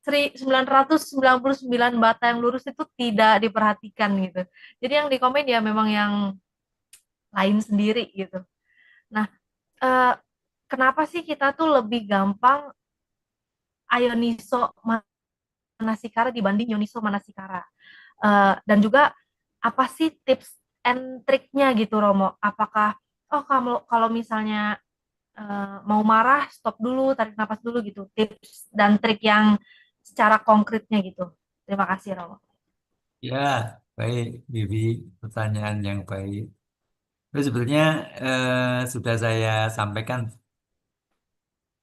999 bata yang lurus itu tidak diperhatikan gitu. Jadi yang di komen ya memang yang lain sendiri gitu. Nah, eh, kenapa sih kita tuh lebih gampang Ayoniso Manasikara dibanding Yoniso Manasikara? Dan juga apa sih tips and triknya gitu Romo? Apakah kalau kalau misalnya mau marah stop dulu, tarik nafas dulu gitu. Tips dan trik yang secara konkretnya gitu. Terima kasih Romo. Ya, baik, Bibi. Pertanyaan yang baik. Itu sebetulnya sudah saya sampaikan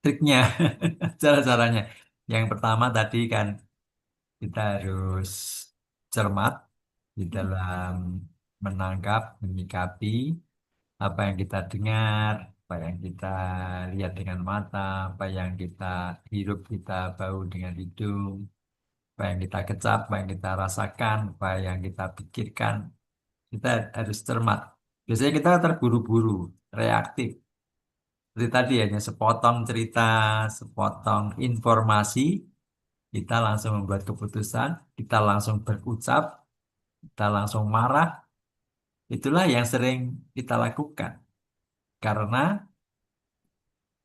triknya, cara-caranya. Yang pertama tadi kan kita harus cermat di dalam menangkap, menyikapi apa yang kita dengar, apa yang kita lihat dengan mata, apa yang kita hirup, kita bau dengan hidung, apa yang kita kecap, apa yang kita rasakan, apa yang kita pikirkan. Kita harus cermat. Biasanya kita terburu-buru, reaktif. Seperti tadi hanya sepotong cerita, sepotong informasi, kita langsung membuat keputusan, kita langsung berucap, kita langsung marah. Itulah yang sering kita lakukan. Karena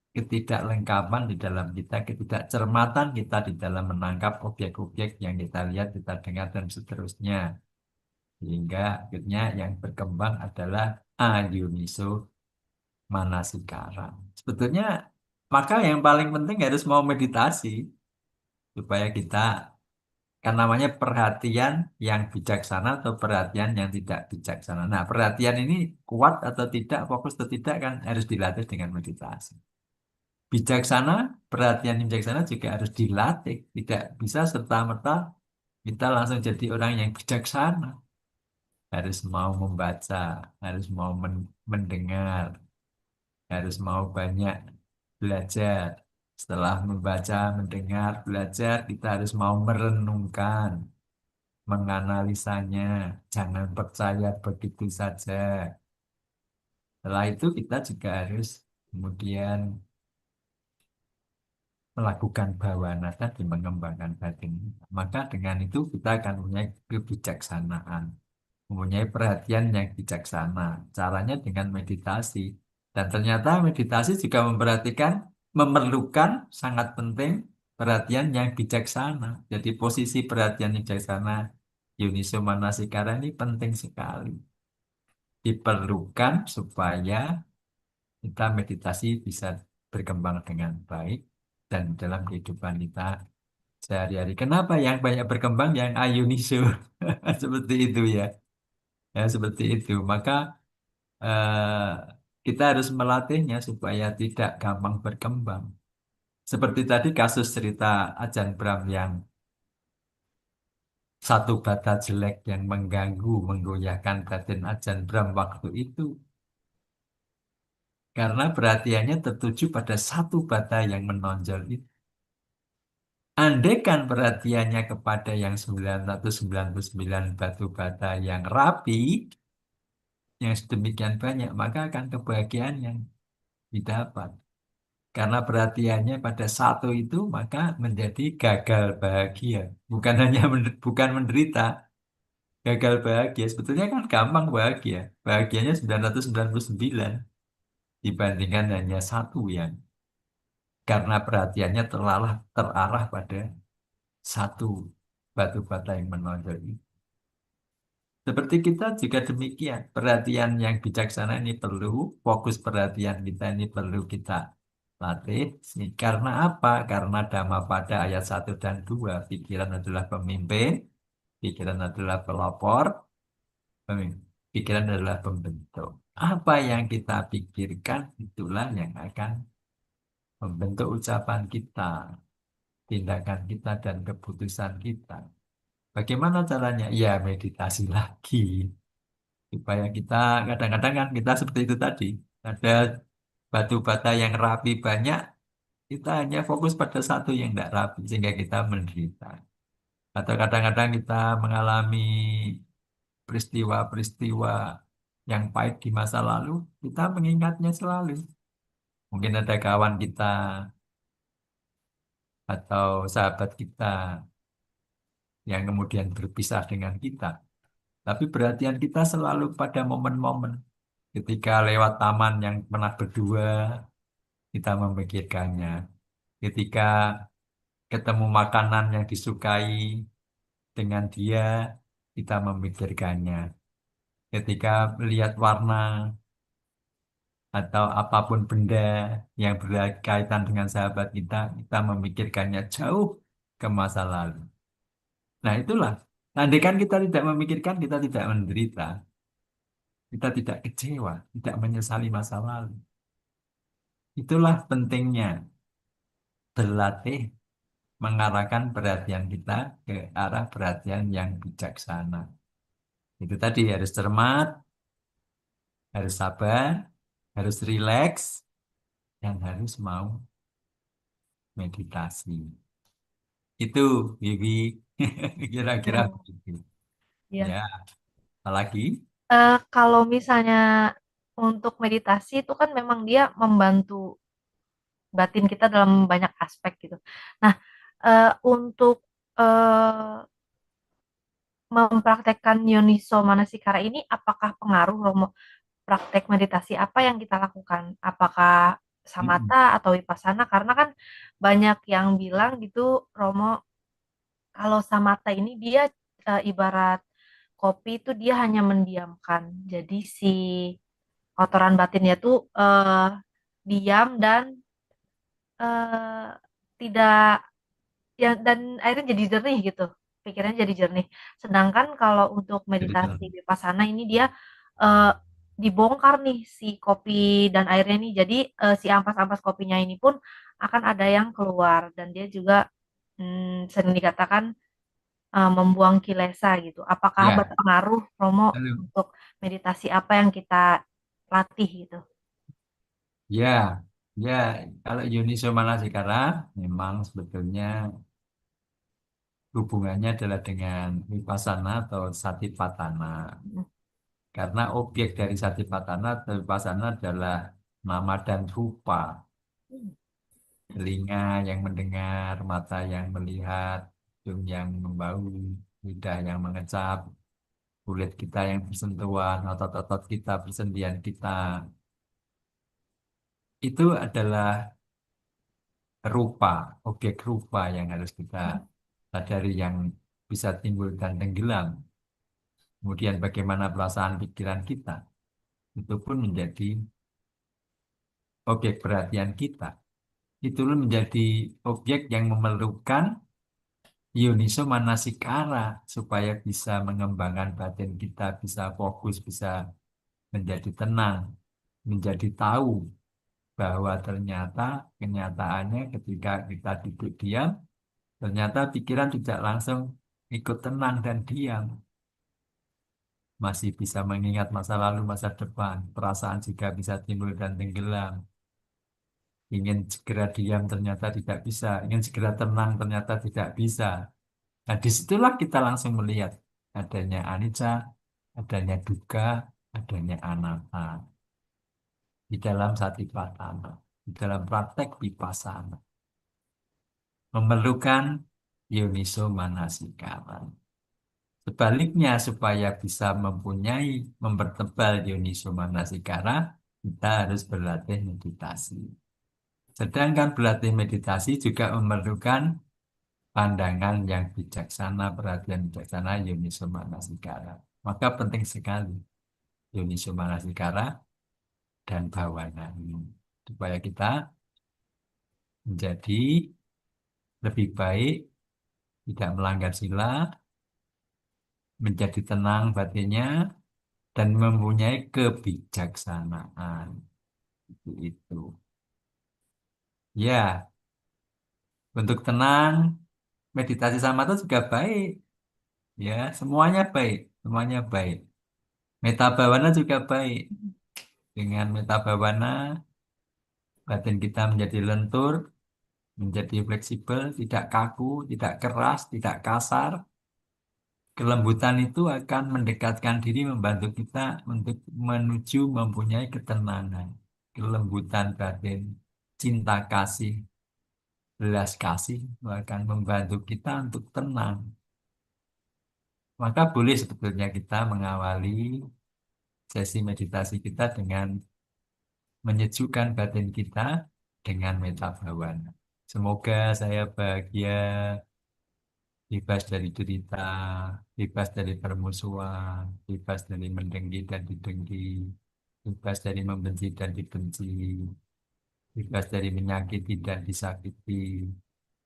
ketidaklengkapan di dalam kita, ketidakcermatan kita di dalam menangkap objek-objek yang kita lihat, kita dengar, dan seterusnya. Sehingga akhirnya yang berkembang adalah ayuniso manasikara. Sebetulnya maka yang paling penting harus mau meditasi supaya kita kan namanya perhatian yang bijaksana atau perhatian yang tidak bijaksana. Nah, perhatian ini kuat atau tidak, fokus atau tidak kan harus dilatih dengan meditasi. Bijaksana, perhatian yang bijaksana juga harus dilatih. Tidak bisa serta-merta kita langsung jadi orang yang bijaksana. Harus mau membaca, harus mau mendengar, harus mau banyak belajar. Setelah membaca, mendengar, belajar, kita harus mau merenungkan, menganalisanya. Jangan percaya begitu saja. Setelah itu kita juga harus kemudian melakukan bawana tadi, mengembangkan batin. Maka dengan itu kita akan mempunyai kebijaksanaan, mempunyai perhatian yang bijaksana. Caranya dengan meditasi. Dan ternyata meditasi juga memerlukan sangat penting perhatian yang bijaksana. Jadi posisi perhatian yang bijaksana Yuniso Manasikara ini penting sekali. Diperlukan supaya kita meditasi bisa berkembang dengan baik dan dalam kehidupan kita sehari-hari. Kenapa yang banyak berkembang yang ayunisu? Seperti itu ya. Ya, seperti itu. Maka eh, kita harus melatihnya supaya tidak gampang berkembang. Seperti tadi kasus cerita Ajan Bram yang satu bata jelek yang mengganggu, menggoyahkan batin Ajahn Brahm waktu itu. Karena perhatiannya tertuju pada satu bata yang menonjol itu. Andaikan perhatiannya kepada yang 999 batu bata yang rapi, yang sedemikian banyak, maka akan kebahagiaan yang didapat. Karena perhatiannya pada satu itu, maka menjadi gagal bahagia. Bukan hanya bukan menderita, gagal bahagia. Sebetulnya kan gampang bahagia. Bahagianya 999 dibandingkan hanya satu yang karena perhatiannya terarah pada satu batu bata yang menonjol itu. Seperti kita juga demikian. Perhatian yang bijaksana ini perlu, fokus perhatian kita ini perlu kita latih. Karena apa? Karena Dhammapada ayat 1 dan 2. Pikiran adalah pemimpin, pikiran adalah pelopor, pikiran adalah pembentuk. Apa yang kita pikirkan, itulah yang akan membentuk ucapan kita, tindakan kita, dan keputusan kita. Bagaimana caranya? Ya, meditasi lagi. Supaya kita kadang-kadang kan kita seperti itu tadi. Ada batu bata yang rapi banyak, kita hanya fokus pada satu yang tidak rapi sehingga kita menderita. Atau kadang-kadang kita mengalami peristiwa-peristiwa yang pahit di masa lalu, kita mengingatnya selalu. Mungkin ada kawan kita atau sahabat kita yang kemudian berpisah dengan kita. Tapi perhatian kita selalu pada momen-momen ketika lewat taman yang pernah berdua, kita memikirkannya. Ketika ketemu makanan yang disukai dengan dia, kita memikirkannya. Ketika melihat warna atau apapun benda yang berkaitan dengan sahabat kita, kita memikirkannya jauh ke masa lalu. Nah itulah, andai kan kita tidak memikirkan, kita tidak menderita. Kita tidak kecewa, tidak menyesali masa lalu. Itulah pentingnya berlatih mengarahkan perhatian kita ke arah perhatian yang bijaksana. Itu tadi harus cermat, harus sabar, harus rileks, dan harus mau meditasi. Itu, Bibi, kira-kira Ya, begitu. ya. Ya, apalagi? Kalau misalnya untuk meditasi itu kan memang dia membantu batin kita dalam banyak aspek gitu. Nah, untuk eh, mempraktekkan Yoniso Manasikara ini, apakah pengaruh Romo praktek meditasi apa yang kita lakukan? Apakah Mm-mm. samatha atau vipassana? Karena kan banyak yang bilang gitu, Romo, kalau samatha ini dia ibarat kopi itu dia hanya mendiamkan. Jadi si kotoran batinnya tuh diam dan eh, tidak ya dan akhirnya jadi jernih gitu. Pikirannya jadi jernih. Sedangkan kalau untuk Jadi, meditasi vipassana ini dia eh, dibongkar nih si kopi dan airnya nih. Jadi si ampas-ampas kopinya ini pun akan ada yang keluar dan dia juga sering dikatakan membuang kilesa gitu. Apakah ya, berpengaruh Romo lalu, untuk meditasi apa yang kita latih gitu? ya, ya, kalau Yuniso Manasikara memang sebetulnya hubungannya adalah dengan Vipassana atau Satipatthana. Mm, Karena objek dari Satipatthana atau Vipassana adalah nama dan rupa. Telinga yang mendengar, mata yang melihat, hidung yang membau, lidah yang mengecap, kulit kita yang bersentuhan, otot-otot kita, persendian kita. Itu adalah rupa, objek rupa yang harus kita sadari yang bisa timbul dan tenggelam. Kemudian bagaimana perasaan pikiran kita, itu pun menjadi objek perhatian kita. Itu menjadi objek yang memerlukan Yoniso Manasikara supaya bisa mengembangkan batin kita, bisa fokus, bisa menjadi tenang, menjadi tahu bahwa ternyata kenyataannya ketika kita duduk diam, ternyata pikiran tidak langsung ikut tenang dan diam. Masih bisa mengingat masa lalu, masa depan. Perasaan juga bisa timbul dan tenggelam. Ingin segera diam ternyata tidak bisa. Ingin segera tenang ternyata tidak bisa. Nah, disitulah kita langsung melihat adanya anicca, adanya dukkha, adanya anatta di dalam satipatthana, di dalam praktek vipassana. Memerlukan yoniso manasikara. Sebaliknya, supaya bisa mempertebal yoniso manasikara, kita harus berlatih meditasi. Sedangkan berlatih meditasi juga memerlukan pandangan yang bijaksana, perhatian bijaksana, yoniso manasikara. Maka penting sekali yoniso manasikara dan bhavana ini. Supaya kita menjadi lebih baik, tidak melanggar sila, menjadi tenang batinnya, dan mempunyai kebijaksanaan. Itu. Ya, untuk tenang, meditasi samatha juga baik. Ya, semuanya baik, semuanya baik. Metta bhavana juga baik. Dengan metta bhavana, batin kita menjadi lentur, menjadi fleksibel, tidak kaku, tidak keras, tidak kasar. Kelembutan itu akan mendekatkan diri, membantu kita untuk menuju mempunyai ketenangan. Kelembutan batin, cinta kasih, belas kasih akan membantu kita untuk tenang. Maka boleh sebetulnya kita mengawali sesi meditasi kita dengan menyejukkan batin kita dengan metta bhavana. Semoga saya bahagia, bebas dari derita, bebas dari permusuhan, bebas dari mendengki dan didengki, bebas dari membenci dan dibenci, bebas dari menyakiti dan disakiti,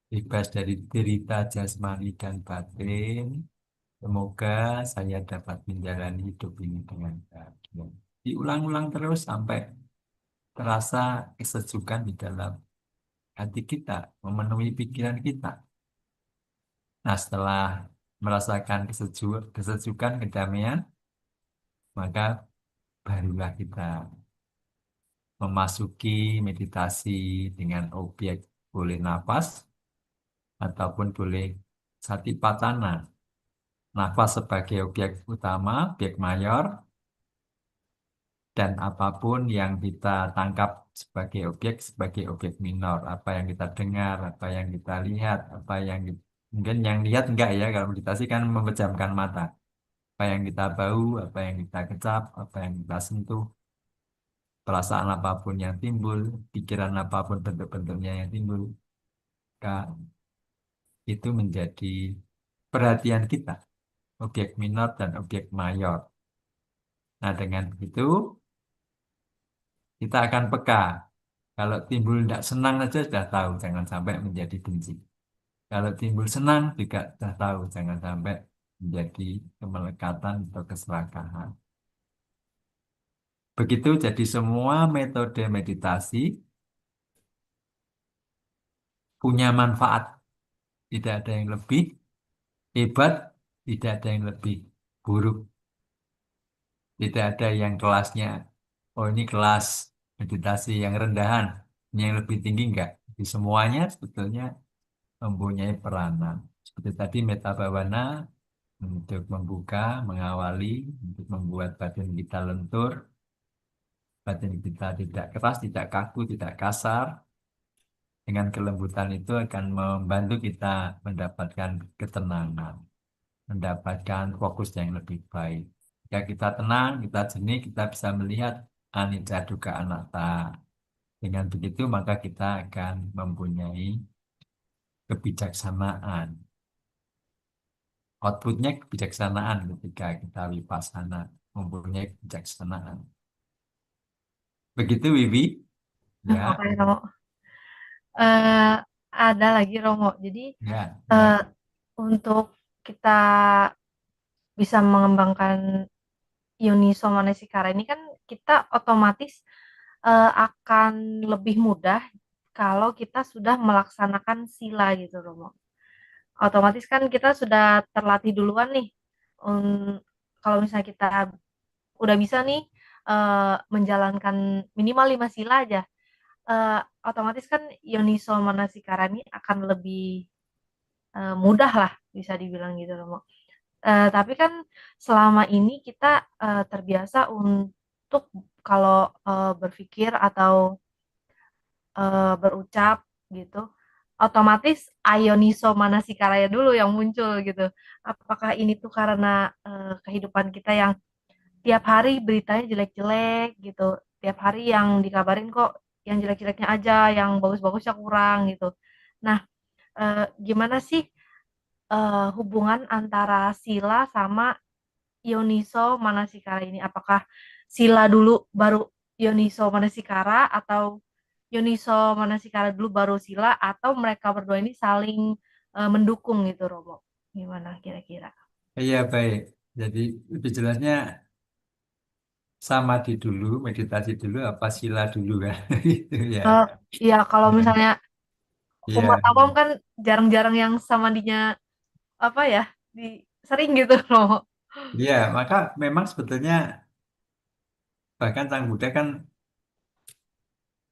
bebas dari derita jasmani dan batin. Semoga saya dapat menjalani hidup ini dengan bahagia. Diulang-ulang terus sampai terasa kesejukan di dalam hati kita, memenuhi pikiran kita. Nah, setelah merasakan kesejukan, kedamaian, maka barulah kita memasuki meditasi dengan objek, boleh napas ataupun boleh satipatthana. Nafas sebagai objek utama, objek mayor, dan apapun yang kita tangkap sebagai objek minor. Apa yang kita dengar, apa yang kita lihat, mungkin yang lihat enggak ya, kalau meditasi kan memejamkan mata. Apa yang kita bau, apa yang kita kecap, apa yang kita sentuh, perasaan apapun yang timbul, pikiran apapun bentuk-bentuknya yang timbul, maka itu menjadi perhatian kita, objek minor dan objek mayor. Nah, dengan begitu kita akan peka. Kalau timbul tidak senang saja sudah tahu, jangan sampai menjadi benci. Kalau timbul senang juga sudah tahu, jangan sampai menjadi kemelekatan atau keserakahan. Begitu, jadi semua metode meditasi punya manfaat. Tidak ada yang lebih hebat, tidak ada yang lebih buruk. Tidak ada yang kelasnya, oh ini kelas meditasi yang rendahan, ini yang lebih tinggi enggak. Di semuanya sebetulnya mempunyai peranan. Seperti tadi metta bhavana untuk membuka, mengawali, untuk membuat batin kita lentur, batin kita tidak keras, tidak kaku, tidak kasar. Dengan kelembutan itu akan membantu kita mendapatkan ketenangan, mendapatkan fokus yang lebih baik. Jika kita tenang, kita jernih, kita bisa melihat anicca dukkha anatta. Dengan begitu maka kita akan mempunyai kebijaksanaan. Outputnya kebijaksanaan ketika kita vipassana, mempunyai kebijaksanaan. Begitu Wiwi, ya, Oke, Romo. Eh, ada lagi, Romo. Jadi, ya, eh, ya. untuk kita bisa mengembangkan Yuniso Manasikara ini kan kita otomatis akan lebih mudah kalau kita sudah melaksanakan sila gitu, Romo. otomatis kan kita sudah terlatih duluan nih. Kalau misalnya kita udah bisa nih menjalankan minimal 5 sila aja, otomatis kan Yoniso Manasikara ini akan lebih mudah lah bisa dibilang gitu loh. Tapi kan selama ini kita terbiasa untuk kalau berpikir atau berucap gitu, otomatis Ayoniso Manasikaraya dulu yang muncul gitu. Apakah ini tuh karena kehidupan kita yang tiap hari beritanya jelek-jelek gitu, tiap hari yang dikabarin kok yang jelek-jeleknya aja, yang bagus-bagusnya kurang gitu. Nah, gimana sih hubungan antara sila sama Yoniso Manasikara ini? Apakah sila dulu baru Yoniso Manasikara, atau Yoniso Manasikara dulu baru sila, atau mereka berdua ini saling mendukung gitu, Romo? Gimana kira-kira? Iya, baik. Jadi lebih jelasnya sama dulu, meditasi dulu, apa sila dulu kan? Itu ya. Eh, ya kalau Ya. misalnya umat Iya, awam kan jarang-jarang yang sama dinya apa ya, di sering gitu, Romo. iya. Maka memang sebetulnya bahkan Sang Buddha kan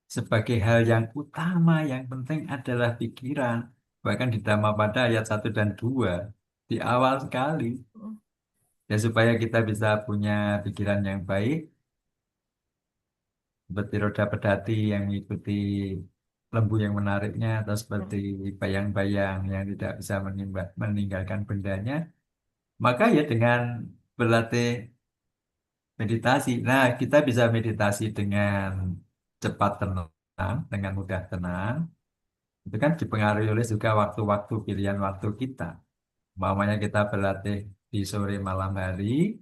sebagai hal yang utama, yang penting adalah pikiran. Bahkan di Dhammapada ayat 1 dan 2 di awal sekali. Ya supaya kita bisa punya pikiran yang baik, seperti roda pedati yang mengikuti lembu yang menariknya, atau seperti bayang-bayang yang tidak bisa meninggalkan bendanya, maka ya dengan berlatih meditasi. Nah, kita bisa meditasi dengan cepat tenang, dengan mudah tenang. Itu kan dipengaruhi oleh juga waktu-waktu pilihan waktu kita. Umpamanya kita berlatih di sore malam hari,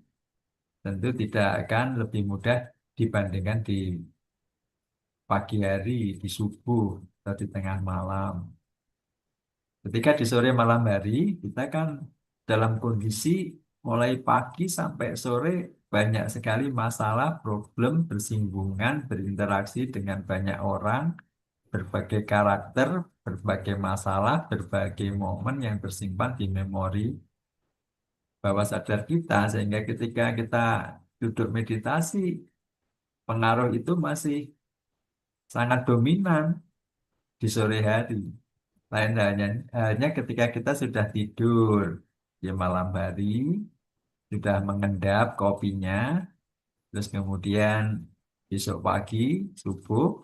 tentu tidak akan lebih mudah dibandingkan di pagi hari, di subuh, atau di tengah malam. Ketika di sore malam hari, kita kan dalam kondisi mulai pagi sampai sore banyak sekali masalah, problem, bersinggungan, berinteraksi dengan banyak orang, berbagai karakter, berbagai masalah, berbagai momen yang tersimpan di memori bawah sadar kita, sehingga ketika kita duduk meditasi, pengaruh itu masih sangat dominan di sore hari. Lain hanya ketika kita sudah tidur di malam hari, sudah mengendap kopinya, terus kemudian besok pagi, subuh,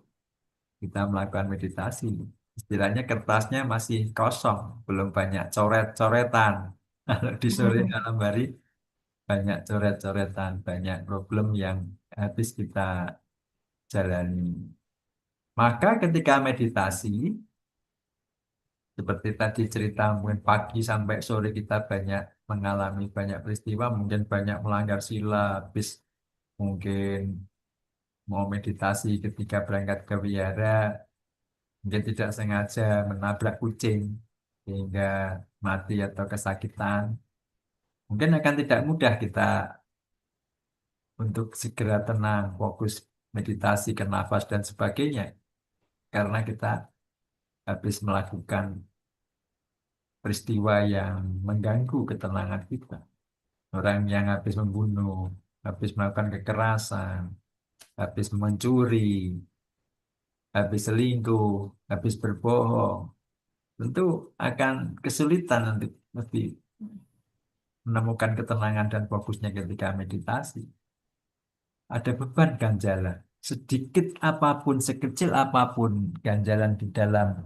kita melakukan meditasi. Istilahnya kertasnya masih kosong, belum banyak coret-coretan. Kalau di sore malam hari, banyak coret-coretan, banyak problem yang habis kita jalani. Maka ketika meditasi, seperti tadi cerita, mungkin pagi sampai sore kita banyak mengalami banyak peristiwa, mungkin banyak melanggar sila, habis mungkin mau meditasi ketika berangkat ke wihara, mungkin tidak sengaja menabrak kucing, sehingga mati atau kesakitan. Mungkin akan tidak mudah kita untuk segera tenang, fokus meditasi ke nafas dan sebagainya, karena kita habis melakukan peristiwa yang mengganggu ketenangan kita. Orang yang habis membunuh, habis melakukan kekerasan, habis mencuri, habis selingkuh, habis berbohong, tentu akan kesulitan untuk lebih menemukan ketenangan dan fokusnya ketika meditasi. Ada beban ganjalan. Sedikit apapun, sekecil apapun ganjalan di dalam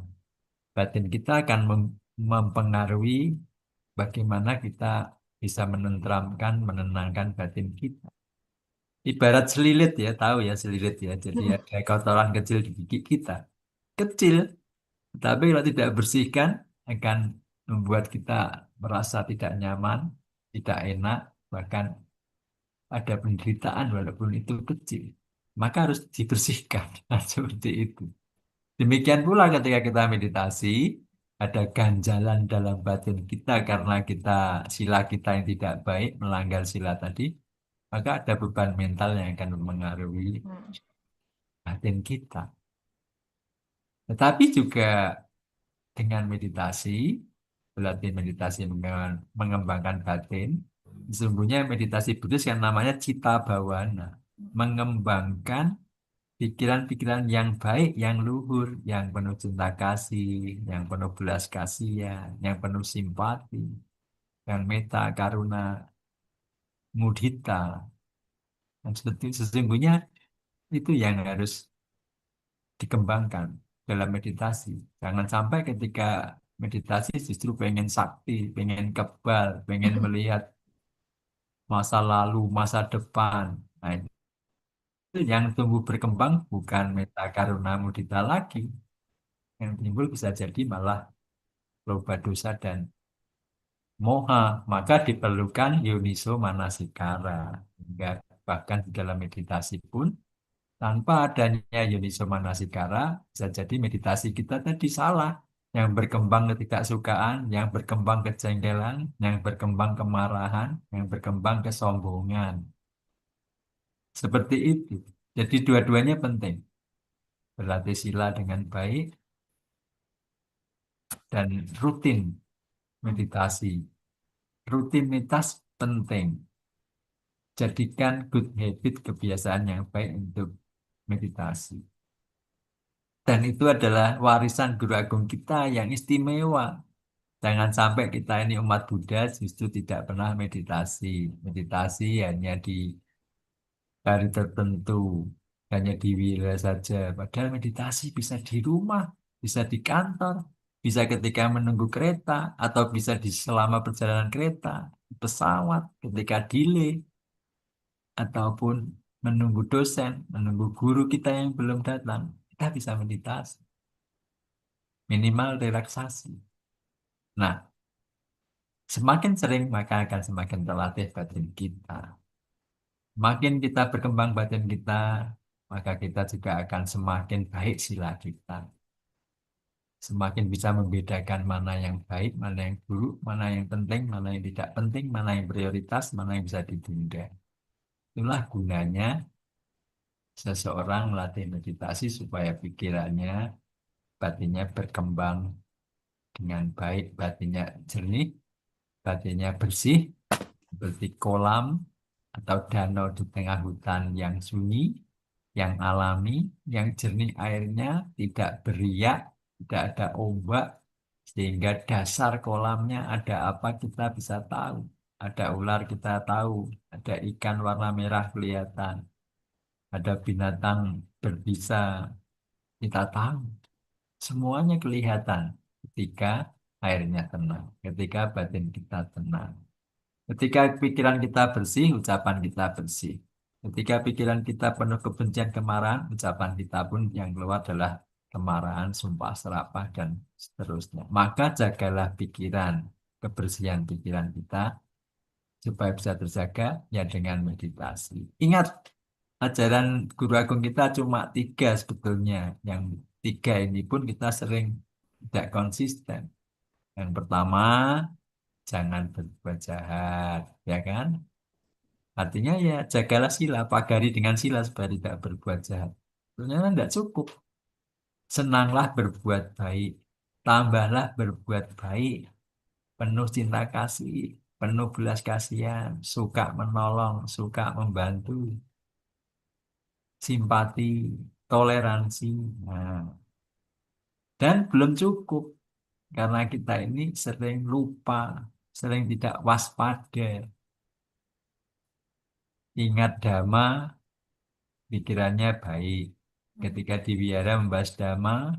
batin kita akan mempengaruhi bagaimana kita bisa menenteramkan, menenangkan batin kita. Ibarat selilit ya, tahu ya selilit ya. Jadi ada kotoran kecil di gigi kita. Kecil, tapi kalau tidak bersihkan akan membuat kita merasa tidak nyaman, tidak enak, bahkan ada penderitaan walaupun itu kecil. Maka harus dibersihkan. Nah, seperti itu. Demikian pula ketika kita meditasi, ada ganjalan dalam batin kita karena kita sila kita yang tidak baik, melanggar sila tadi, maka ada beban mental yang akan mempengaruhi batin kita. Tetapi juga dengan meditasi, berlatih meditasi mengembangkan batin. Sesungguhnya meditasi Buddhis yang namanya Citta Bhavana, mengembangkan pikiran-pikiran yang baik, yang luhur, yang penuh cinta kasih, yang penuh belas kasihan, yang penuh simpati, yang metta, karuna, mudita. Dan sesungguhnya itu yang harus dikembangkan dalam meditasi. Jangan sampai ketika meditasi justru pengen sakti, pengen kebal, pengen melihat masa lalu, masa depan. Nah, itu yang tumbuh berkembang bukan metta karuna mudita lagi. Yang timbul bisa jadi malah loba dosa dan moha. Maka diperlukan yoniso manasikara. Hingga bahkan di dalam meditasi pun tanpa adanya yoniso manasikara, bisa jadi meditasi kita tadi salah. Yang berkembang ketidaksukaan, yang berkembang kejengkelan, yang berkembang kemarahan, yang berkembang kesombongan. Seperti itu. Jadi dua-duanya penting. Berlatih sila dengan baik dan rutin meditasi. Rutinitas penting. Jadikan good habit kebiasaan yang baik untuk meditasi. Dan itu adalah warisan guru agung kita yang istimewa. Jangan sampai kita ini umat Buddha justru tidak pernah meditasi. Meditasi hanya di hari tertentu, hanya di wira saja. Padahal meditasi bisa di rumah, bisa di kantor, bisa ketika menunggu kereta, atau bisa di selama perjalanan kereta, pesawat, ketika delay, ataupun menunggu dosen, menunggu guru kita yang belum datang. Kita bisa meditasi, minimal relaksasi. Nah, semakin sering maka akan semakin terlatih batin kita. Makin kita berkembang batin kita, maka kita juga akan semakin baik sila kita. Semakin bisa membedakan mana yang baik, mana yang buruk, mana yang penting, mana yang tidak penting, mana yang prioritas, mana yang bisa ditunda. Itulah gunanya seseorang melatih meditasi supaya pikirannya, batinnya berkembang dengan baik, batinnya jernih, batinnya bersih, seperti kolam atau danau di tengah hutan yang sunyi, yang alami, yang jernih airnya, tidak beriak, tidak ada ombak, sehingga dasar kolamnya ada apa kita bisa tahu. Ada ular kita tahu, ada ikan warna merah kelihatan, ada binatang berbisa kita tahu. Semuanya kelihatan ketika airnya tenang, ketika batin kita tenang. Ketika pikiran kita bersih, ucapan kita bersih. Ketika pikiran kita penuh kebencian, kemarahan, ucapan kita pun yang keluar adalah kemarahan, sumpah serapah, dan seterusnya. Maka jagalah pikiran, kebersihan pikiran kita, supaya bisa terjaga ya dengan meditasi. Ingat, ajaran Guru Agung kita cuma 3 sebetulnya. Yang 3 ini pun kita sering tidak konsisten. Yang pertama, jangan berbuat jahat, ya kan? Artinya ya jagalah sila, pagari dengan sila supaya tidak berbuat jahat. Sebenarnya tidak cukup. Senanglah berbuat baik, tambahlah berbuat baik, penuh cinta kasih, penuh belas kasihan, suka menolong, suka membantu, simpati, toleransi. Nah, dan belum cukup karena kita ini sering lupa, sering tidak waspada. Ingat dhamma, pikirannya baik. Ketika di wihara membahas dhamma,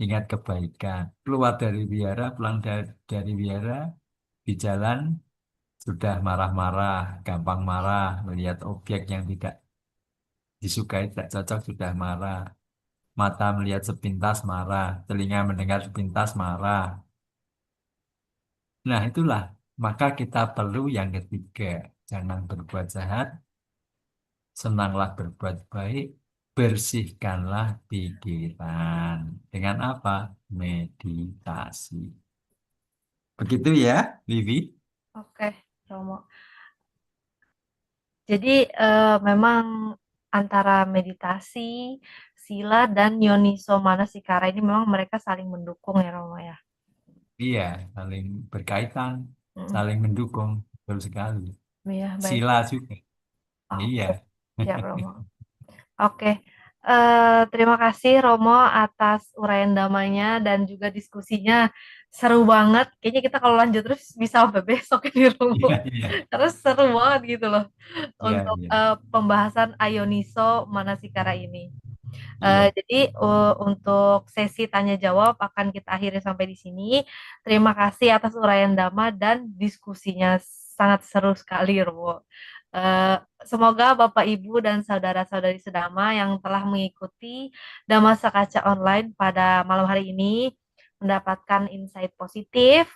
ingat kebaikan. Keluar dari wihara, pulang dari wihara, di jalan sudah marah-marah, gampang marah, melihat objek yang tidak disukai, tidak cocok, sudah marah. Mata melihat sepintas marah, telinga mendengar sepintas marah. Nah, itulah. Maka kita perlu yang ketiga. Jangan berbuat jahat, senanglah berbuat baik, bersihkanlah pikiran. Dengan apa? Meditasi. Begitu ya, Vivi? Oke, Romo. Jadi memang antara meditasi, sila, dan yoniso manasikara ini memang mereka saling mendukung ya Romo ya. Iya, saling berkaitan, Mm, saling mendukung, betul sekali. iya, baik. Sila juga. Iya, Oke, siap Romo. Oke, terima kasih Romo atas uraian damainya dan juga diskusinya seru banget. Kayaknya kita kalau lanjut terus bisa sampai besok ini Romo. iya, iya, Terus seru banget gitu loh iya, untuk iya, pembahasan Ayoniso Manasikara ini. iya. Jadi untuk sesi tanya jawab akan kita akhiri sampai di sini. Terima kasih atas uraian Dhamma dan diskusinya sangat seru sekali, Romo. Eh, Semoga Bapak Ibu dan saudara-saudari sedama yang telah mengikuti Dhamma Sakaca online pada malam hari ini mendapatkan insight positif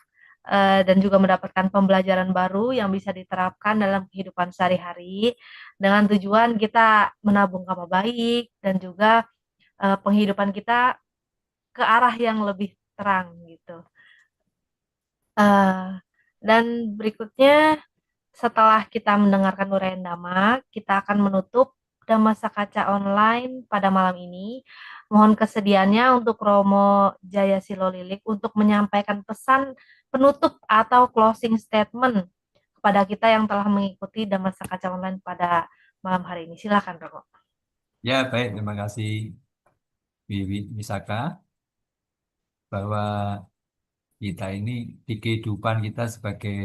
dan juga mendapatkan pembelajaran baru yang bisa diterapkan dalam kehidupan sehari-hari dengan tujuan kita menabung nama baik dan juga penghidupan kita ke arah yang lebih terang gitu. Uh, dan berikutnya setelah kita mendengarkan uraian Dhamma, kita akan menutup Dhamma Sakaca online pada malam ini. Mohon kesediaannya untuk Romo Jaya Silolilik untuk menyampaikan pesan penutup atau closing statement kepada kita yang telah mengikuti Dhamma Sakaca online pada malam hari ini. Silakan, Romo. Ya, baik, terima kasih Wiwi Wisaka bahwa kita ini di kehidupan kita sebagai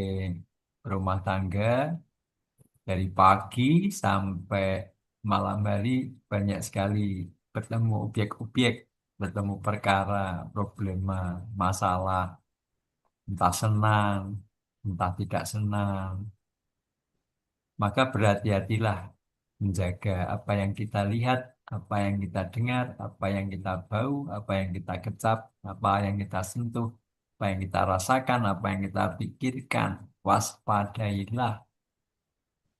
rumah tangga dari pagi sampai malam hari banyak sekali bertemu objek-objek, bertemu perkara, problema, masalah, entah senang, entah tidak senang. Maka berhati-hatilah menjaga apa yang kita lihat, apa yang kita dengar, apa yang kita bau, apa yang kita kecap, apa yang kita sentuh, apa yang kita rasakan, apa yang kita pikirkan. Waspadailah.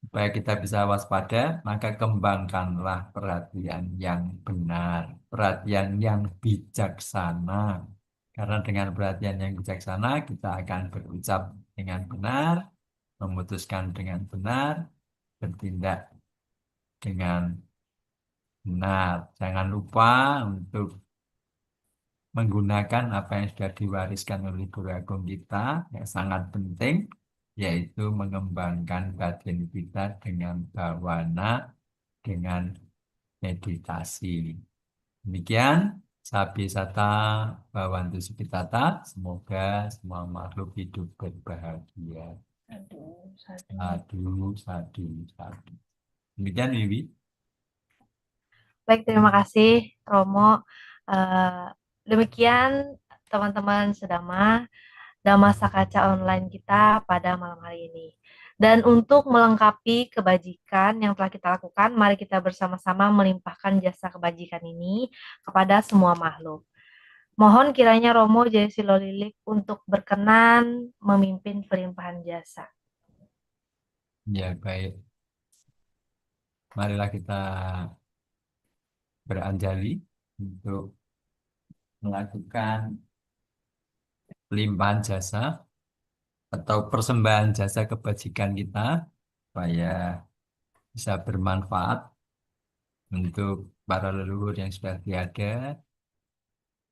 Supaya kita bisa waspada, maka kembangkanlah perhatian yang benar, perhatian yang bijaksana. Karena dengan perhatian yang bijaksana, kita akan berucap dengan benar, memutuskan dengan benar, bertindak dengan benar. Jangan lupa untuk menggunakan apa yang sudah diwariskan oleh guru agung kita yang sangat penting, yaitu mengembangkan batin kita dengan bawana, dengan meditasi. Demikian, Sabi Sata Bawantu Sukitata, semoga semua makhluk hidup berbahagia. Aduh, Sadu, sadu, sadu. Demikian, Wiwi. Baik, terima kasih Romo. Eh, Demikian teman-teman Sedama, Dhamma Sakaca online kita pada malam hari ini. Dan untuk melengkapi kebajikan yang telah kita lakukan, mari kita bersama-sama melimpahkan jasa kebajikan ini kepada semua makhluk. Mohon kiranya Romo Jaya Silolilik untuk berkenan memimpin pelimpahan jasa. Ya, baik. Marilah kita beranjali untuk melakukan limpahan jasa atau persembahan jasa kebajikan kita supaya bisa bermanfaat untuk para leluhur yang sudah tiada.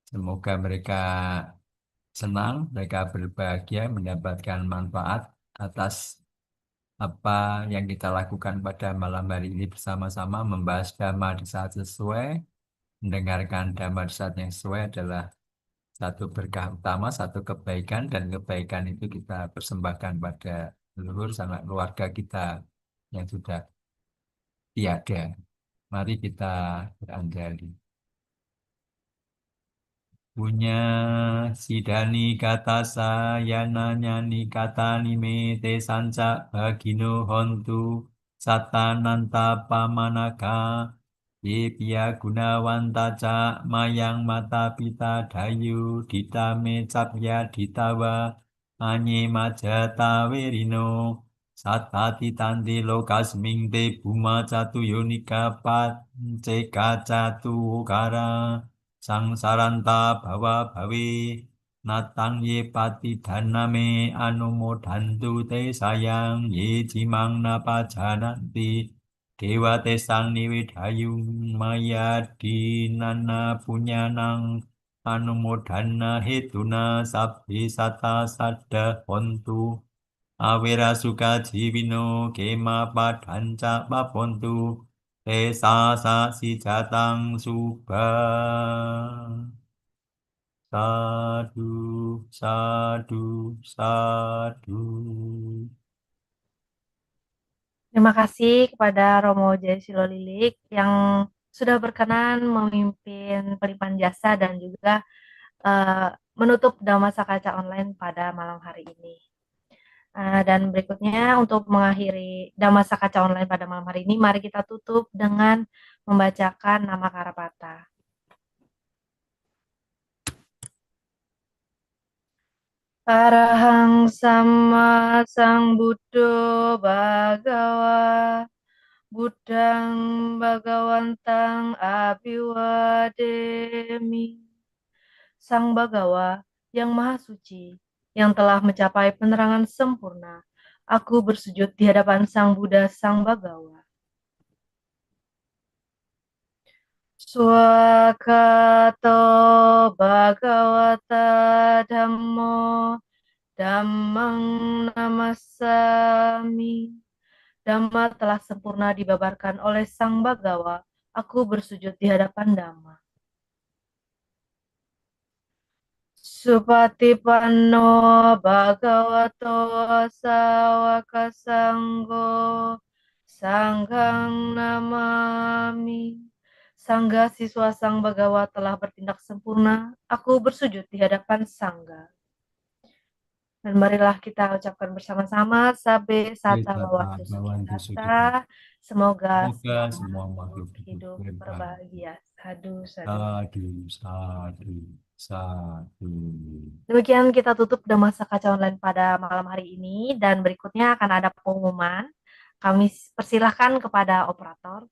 Semoga mereka senang, mereka berbahagia mendapatkan manfaat atas apa yang kita lakukan pada malam hari ini bersama-sama membahas dhamma di saat sesuai, mendengarkan dhamma di saat yang sesuai adalah satu berkah utama, satu kebaikan, dan kebaikan itu kita persembahkan pada leluhur sama keluarga kita yang sudah tiada. Mari kita beranjali. Punya sidani kata sayana nyani kata nime te sanca bagino hontu satananta pamanaka Yepia gunawanta ca mayang mata pita dayu ditame capya ditawa anye majata werino satati tante lokasming te buma catu yonika pat ceka catu kara sang saranta bhawa bhavi natang ye pati dhaname anumodantu te sayang ye cimang napa jananti dewa te sang niwidhayung maya dinana punyanang anumodana hetuna sabbi sata sadda hontu awira suka jiwino kema padanca papontu tesa sasi jatang subah. Sadu, sadu, sadu. Terima kasih kepada Romo Jaya Silolilik yang sudah berkenan memimpin pelimpahan jasa dan juga menutup Dhamma Sakaca online pada malam hari ini. Dan berikutnya untuk mengakhiri Dhamma Sakaca online pada malam hari ini, mari kita tutup dengan membacakan nama Karapata. Arahang Sama Sang Buddho Bhagawa Buddhang Bhagawantang Abhiwademi. Sang Bhagawa yang Maha Suci, yang telah mencapai penerangan sempurna, aku bersujud di hadapan Sang Buddha Sang Bhagawa. Swakato Bhagavata Dhammo Dhammang Namassami. Dhamma telah sempurna dibabarkan oleh Sang Bhagawa. Aku bersujud di hadapan Dhamma. Supatipanno Bhagavato Sawaka Sanggo Sanghang Namami. Sangga siswa Sang Bhagawa telah bertindak sempurna. Aku bersujud di hadapan Sangga. Dan marilah kita ucapkan bersama-sama Sabe Sata Bawantu Sukhita. Semoga semua makhluk hidup berbahagia. Sadu, sadu. Sadu, sadu, sadu. Demikian kita tutup Dhamma Sakaca online pada malam hari ini, dan berikutnya akan ada pengumuman. Kami persilahkan kepada operator.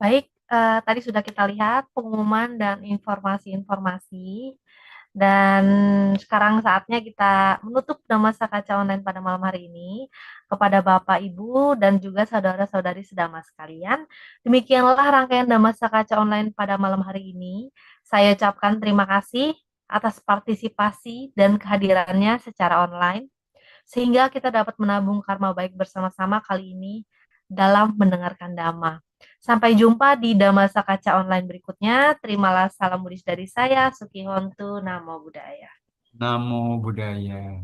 Baik, tadi sudah kita lihat pengumuman dan informasi-informasi. Dan sekarang saatnya kita menutup Dhamma Sakaca online pada malam hari ini. Kepada Bapak, Ibu, dan juga saudara-saudari sedama sekalian, demikianlah rangkaian Dhamma Sakaca online pada malam hari ini. Saya ucapkan terima kasih atas partisipasi dan kehadirannya secara online, sehingga kita dapat menabung karma baik bersama-sama kali ini dalam mendengarkan Dhamma. Sampai jumpa di Dhamma Sakaca online berikutnya. Terimalah salam Buddhis dari saya, Sukihontu, Namo Buddhaya. Namo Buddhaya.